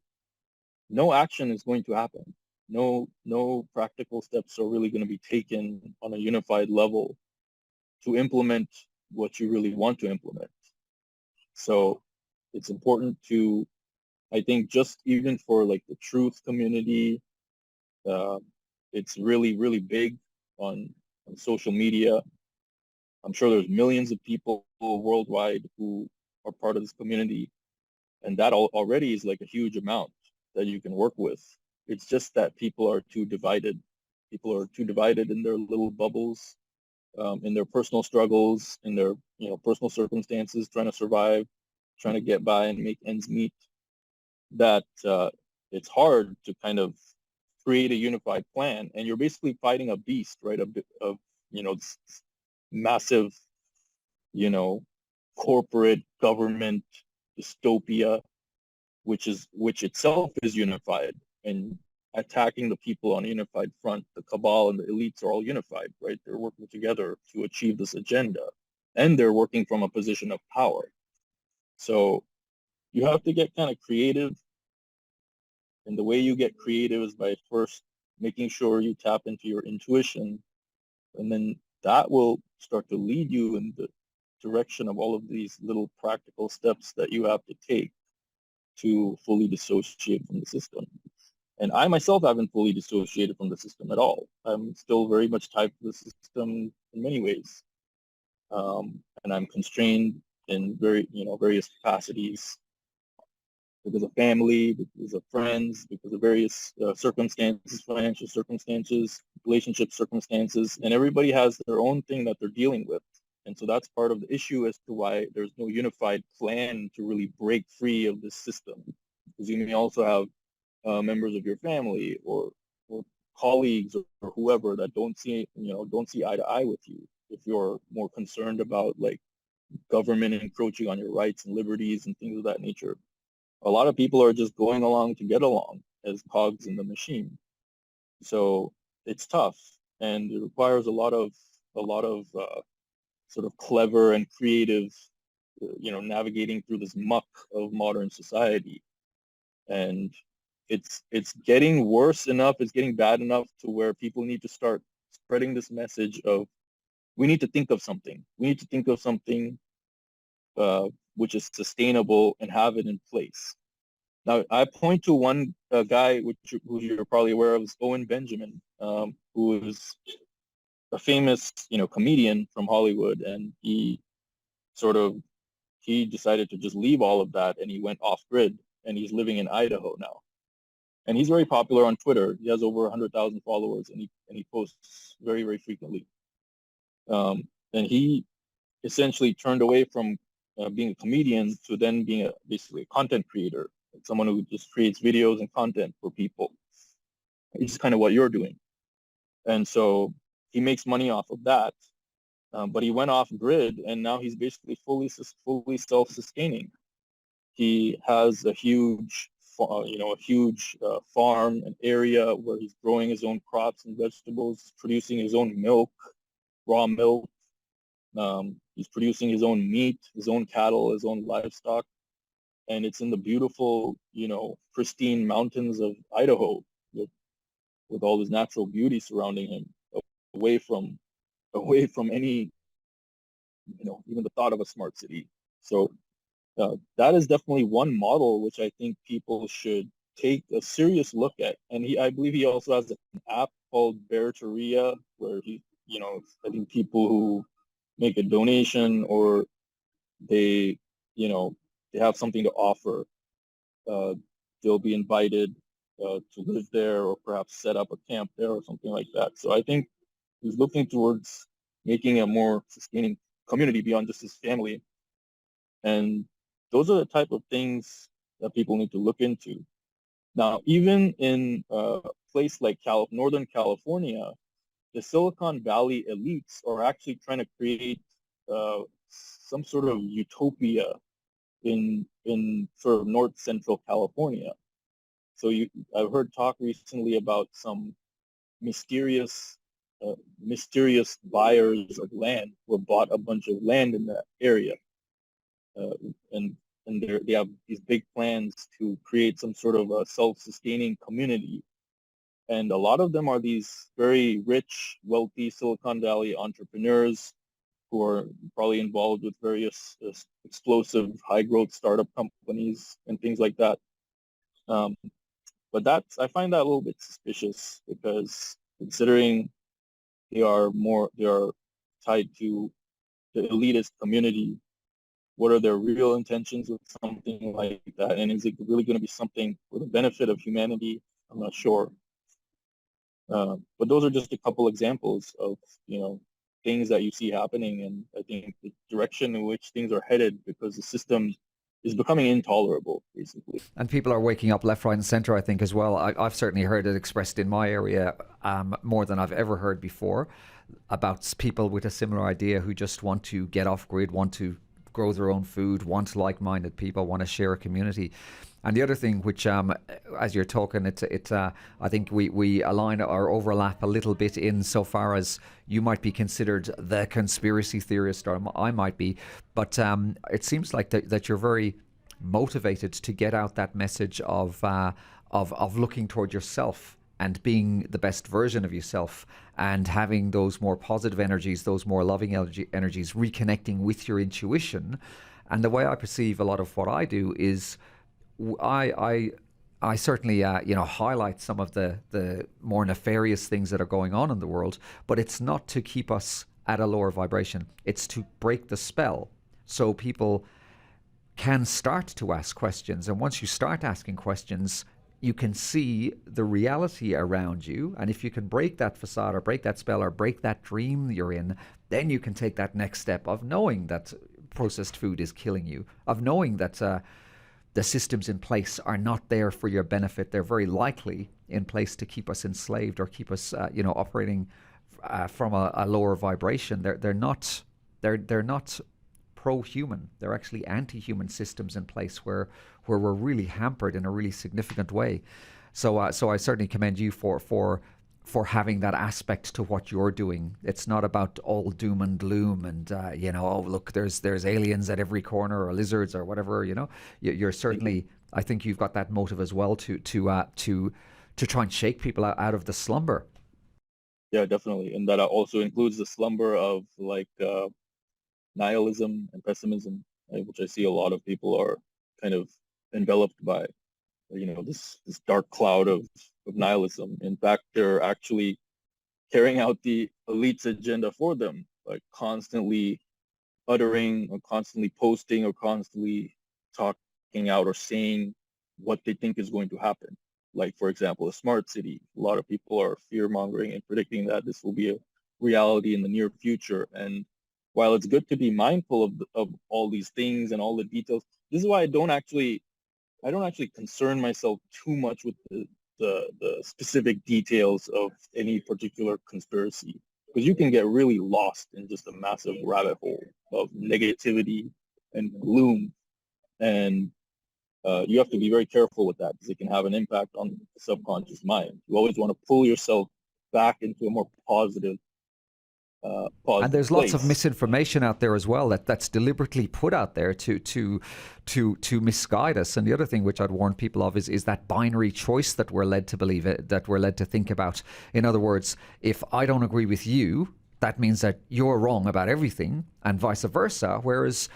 no action is going to happen. No practical steps are really going to be taken on a unified level to implement what you really want to implement. So it's important to, I think, just even for like the truth community, it's really, really big on social media. I'm sure there's millions of people worldwide who are part of this community, and that already is like a huge amount. that you can work with. It's just that people are too divided. People are too divided in their little bubbles, in their personal struggles, in their personal circumstances, trying to survive, trying to get by and make ends meet. That it's hard to kind of create a unified plan, and you're basically fighting a beast, right? A bit of this massive, corporate government dystopia, which itself is unified and attacking the people on a unified front. The cabal and the elites are all unified, right? They're working together to achieve this agenda, and they're working from a position of power. So you have to get kind of creative, and the way you get creative is by first making sure you tap into your intuition, and then that will start to lead you in the direction of all of these little practical steps that you have to take to fully dissociate from the system. And I myself haven't fully dissociated from the system at all. I'm still very much tied to the system in many ways. And I'm constrained in various capacities because of family, because of friends, because of various circumstances, financial circumstances, relationship circumstances, and everybody has their own thing that they're dealing with. And so that's part of the issue as to why there's no unified plan to really break free of this system. Because you may also have members of your family or colleagues or whoever that don't see eye to eye with you. If you're more concerned about like government encroaching on your rights and liberties and things of that nature, a lot of people are just going along to get along as cogs in the machine. So it's tough, and it requires a lot of sort of clever and creative, navigating through this muck of modern society. And it's getting worse enough, it's getting bad enough to where people need to start spreading this message of we need to think of something. We need to think of something which is sustainable and have it in place. Now, I point to one guy who you're probably aware of, is Owen Benjamin, who is a famous, comedian from Hollywood, and he decided to just leave all of that, and he went off grid, and he's living in Idaho now. And he's very popular on Twitter. He has over 100,000 followers, and he posts very, very frequently. And he essentially turned away from being a comedian to then being basically a content creator, someone who just creates videos and content for people. It's kind of what you're doing. And so he makes money off of that, but he went off grid, and now he's basically fully self-sustaining. He has a huge farm, an area where he's growing his own crops and vegetables, producing his own milk, raw milk. He's producing his own meat, his own cattle, his own livestock. And it's in the beautiful, pristine mountains of Idaho with all this natural beauty surrounding him, away from any, even the thought of a smart city. So that is definitely one model which I think people should take a serious look at. And I believe he also has an app called Bearteria, where I think people who make a donation or they have something to offer, they'll be invited to live there or perhaps set up a camp there or something like that. So I think he's looking towards making a more sustaining community beyond just his family. And those are the type of things that people need to look into. Now, even in a place like Northern California, the Silicon Valley elites are actually trying to create some sort of utopia in sort of North Central California. So I've heard talk recently about some mysterious buyers of land who have bought a bunch of land in that area, and they have these big plans to create some sort of a self-sustaining community. And a lot of them are these very rich, wealthy Silicon Valley entrepreneurs who are probably involved with various explosive, high-growth startup companies and things like that. But I find that a little bit suspicious, because considering they are tied to the elitist community, What are their real intentions with something like that? And is it really going to be something for the benefit of humanity? I'm not sure. But those are just a couple examples of, things that you see happening. And I think the direction in which things are headed, because the system is becoming intolerable, basically. And people are waking up left, right, and centre, I think, as well. I've certainly heard it expressed in my area more than I've ever heard before, about people with a similar idea who just want to get off grid, want to grow their own food, want like-minded people, want to share a community. And the other thing, which as you're talking, I think we align or overlap a little bit in so far as you might be considered the conspiracy theorist, or I might be, but it seems like that you're very motivated to get out that message of looking toward yourself and being the best version of yourself, and having those more positive energies, those more loving energies, reconnecting with your intuition. And the way I perceive a lot of what I do is I certainly highlight some of the more nefarious things that are going on in the world, but it's not to keep us at a lower vibration. It's to break the spell so people can start to ask questions. And once you start asking questions, you can see the reality around you. And if you can break that facade or break that spell or break that dream you're in, then you can take that next step of knowing that processed food is killing you, of knowing that the systems in place are not there for your benefit. They're very likely in place to keep us enslaved or keep us, operating from a lower vibration. They're not pro-human. They're actually anti-human systems in place where we're really hampered in a really significant way. So I certainly commend you for having that aspect to what you're doing. It's not about all doom and gloom and oh look, there's aliens at every corner or lizards or whatever. You're certainly, I think you've got that motive as well to try and shake people out of the slumber. Yeah, definitely, and that also includes the slumber of nihilism and pessimism, right, which I see a lot of people are kind of enveloped by, this dark cloud of nihilism. In fact, they're actually carrying out the elite's agenda for them, like constantly uttering or constantly posting or constantly talking out or saying what they think is going to happen. Like, for example, a smart city. A lot of people are fear-mongering and predicting that this will be a reality in the near future. And while it's good to be mindful of all these things and all the details, this is why I don't actually concern myself too much with the specific details of any particular conspiracy, because you can get really lost in just a massive rabbit hole of negativity and gloom. And you have to be very careful with that, because it can have an impact on the subconscious mind. You always want to pull yourself back into a more positive and there's place. Lots of misinformation out there as well that's deliberately put out there to misguide us. And the other thing which I'd warn people of is that binary choice that we're led to believe, that we're led to think about. In other words, if I don't agree with you, that means that you're wrong about everything, and vice versa. Whereas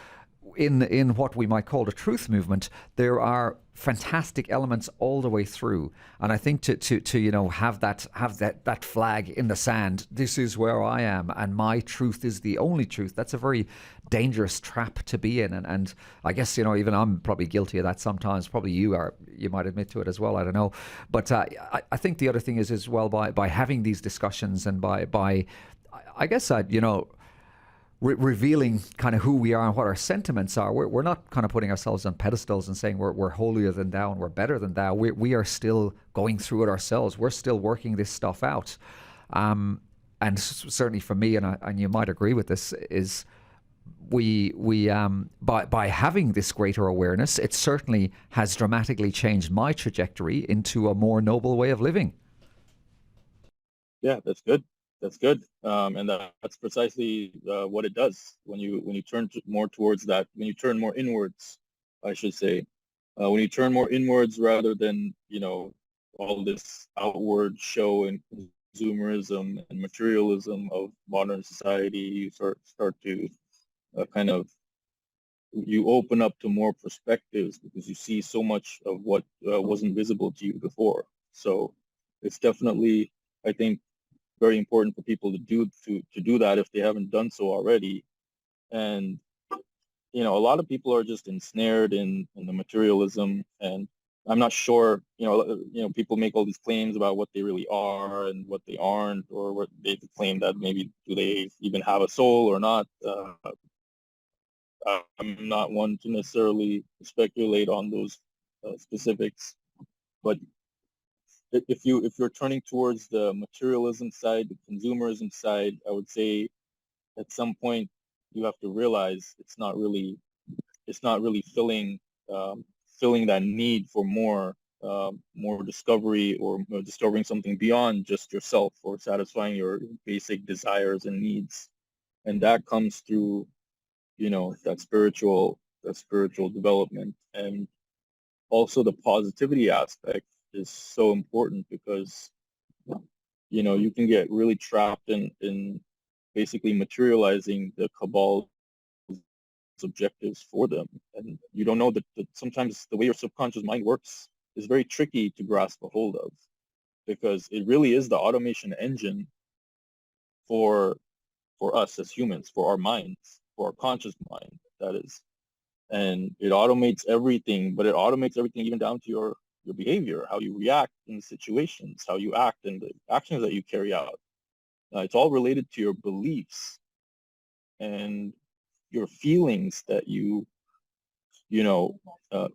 in what we might call the truth movement, there are fantastic elements all the way through. And I think to have that flag in the sand, this is where I am and my truth is the only truth, that's a very dangerous trap to be in. And I guess, even I'm probably guilty of that sometimes. Probably you might admit to it as well, I don't know. But I think the other thing is as well, by having these discussions and by I guess revealing kind of who we are and what our sentiments are. We're not kind of putting ourselves on pedestals and saying we're holier than thou and we're better than thou. We are still going through it ourselves. We're still working this stuff out. And certainly for me, and you might agree with this, is we by having this greater awareness, it certainly has dramatically changed my trajectory into a more noble way of living. Yeah, that's good. That's good. And that's precisely what it does when you turn more towards that, when you turn more inwards, I should say. When you turn more inwards rather than, all this outward show and consumerism and materialism of modern society, you start to you open up to more perspectives, because you see so much of what wasn't visible to you before. So it's definitely, I think, very important for people to do that if they haven't done so already. And a lot of people are just ensnared in the materialism, and I'm not sure, people make all these claims about what they really are and what they aren't, or what they claim that maybe do they even have a soul or not. I'm not one to necessarily speculate on those specifics, but if you're turning towards the materialism side, the consumerism side, I would say at some point you have to realize it's not really filling that need for more discovery, or discovering something beyond just yourself, or satisfying your basic desires and needs, and that comes through that spiritual development. And also the positivity aspect is so important, because you can get really trapped in basically materializing the Cabal's objectives for them. And you don't know that sometimes the way your subconscious mind works is very tricky to grasp a hold of, because it really is the automation engine for us as humans, for our minds, for our conscious mind, that is. And it automates everything, but it automates everything even down to your behavior, how you react in situations, how you act, and the actions that you carry out. It's all related to your beliefs and your feelings that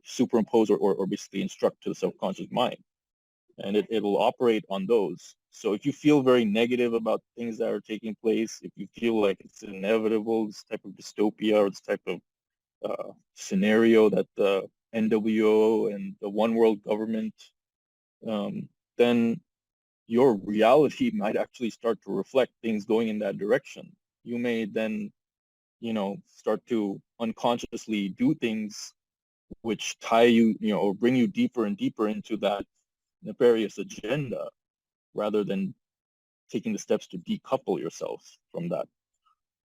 superimpose, or basically instruct to the subconscious mind. And it'll operate on those. So if you feel very negative about things that are taking place, if you feel like it's inevitable, this type of dystopia, or this type of scenario that the NWO and the one world government, then your reality might actually start to reflect things going in that direction. You may then, start to unconsciously do things which tie you, or bring you deeper and deeper into that nefarious agenda, rather than taking the steps to decouple yourself from that.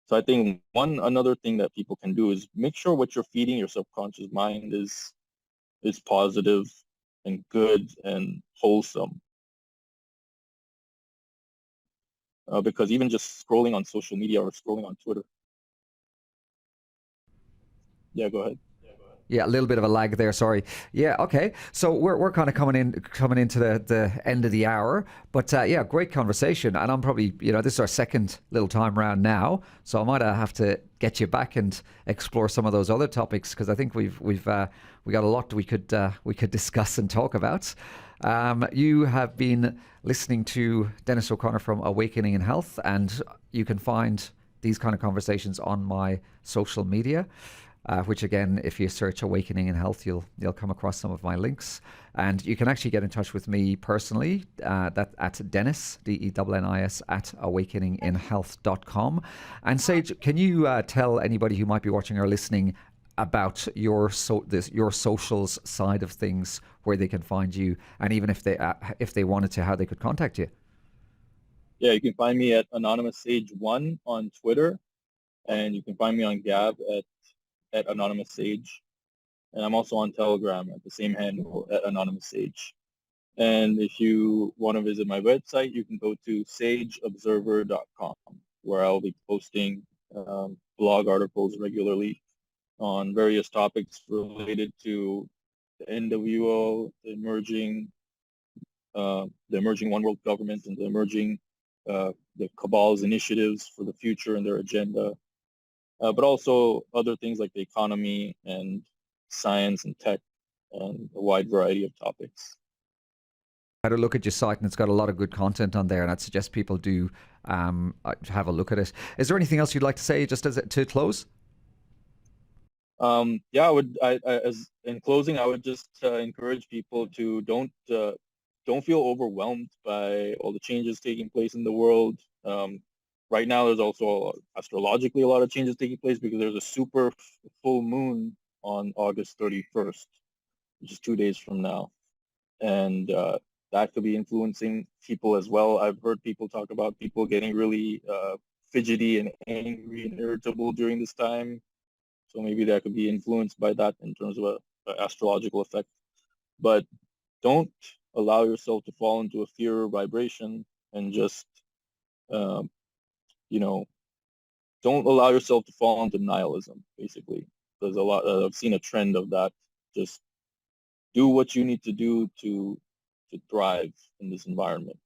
So I think another thing that people can do is make sure what you're feeding your subconscious mind is positive and good and wholesome. Because even just scrolling on social media or scrolling on Twitter. Yeah, go ahead. Yeah, a little bit of a lag there. Sorry. Yeah, okay. So we're kind of coming into the end of the hour, but yeah, great conversation. And I'm probably this is our second little time round now, so I might have to get you back and explore some of those other topics, because I think we got a lot we could discuss and talk about. You have been listening to Dennis O'Connor from Awakening in Health, and you can find these kind of conversations on my social media. Which again, if you search Awakening in Health, you'll come across some of my links. And you can actually get in touch with me personally, that at Dennis, DENNIS, at awakeninginhealth.com. And Sage, can you tell anybody who might be watching or listening about your socials side of things, where they can find you, and even if they wanted to, how they could contact you? Yeah, you can find me at Anonymous Sage1 on Twitter, and you can find me on Gab at Anonymous Sage. And I'm also on Telegram at the same handle, at Anonymous Sage. And if you want to visit my website, you can go to sageobserver.com, where I'll be posting blog articles regularly on various topics related to the NWO, the emerging one world government, and the Cabal's initiatives for the future and their agenda. But also other things like the economy and science and tech, and a wide variety of topics. I had a look at your site, and it's got a lot of good content on there, and I'd suggest people do have a look at it. Is there anything else you'd like to say just to close? Yeah, as in closing, I would just encourage people to don't feel overwhelmed by all the changes taking place in the world. Right now, there's also astrologically a lot of changes taking place, because there's a super full moon on August 31st, which is 2 days from now. And that could be influencing people as well. I've heard people talk about people getting really fidgety and angry and irritable during this time. So maybe that could be influenced by that in terms of an astrological effect. But don't allow yourself to fall into a fear vibration, and just don't allow yourself to fall into nihilism, basically, there's a lot. I've seen a trend of that. Just do what you need to do to thrive in this environment.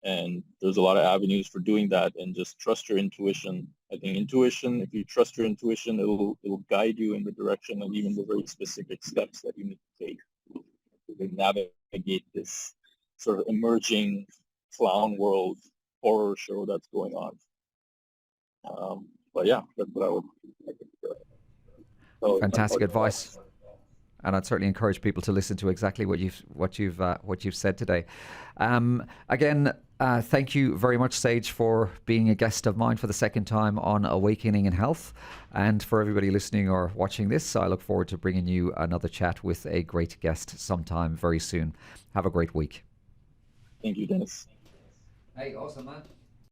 And there's a lot of avenues for doing that, and just trust your intuition. I think intuition, if you trust your intuition, it'll guide you in the direction and even the very specific steps that you need to take to navigate this sort of emerging clown world horror show that's going on. But yeah, that's what I would. So Fantastic advice. And I'd certainly encourage people to listen to exactly what you've said today. Again, thank you very much, Sage, for being a guest of mine for the second time on Awakening in Health. And for everybody listening or watching this, I look forward to bringing you another chat with a great guest sometime very soon. Have a great week. Thank you, Dennis. Hey, awesome, man.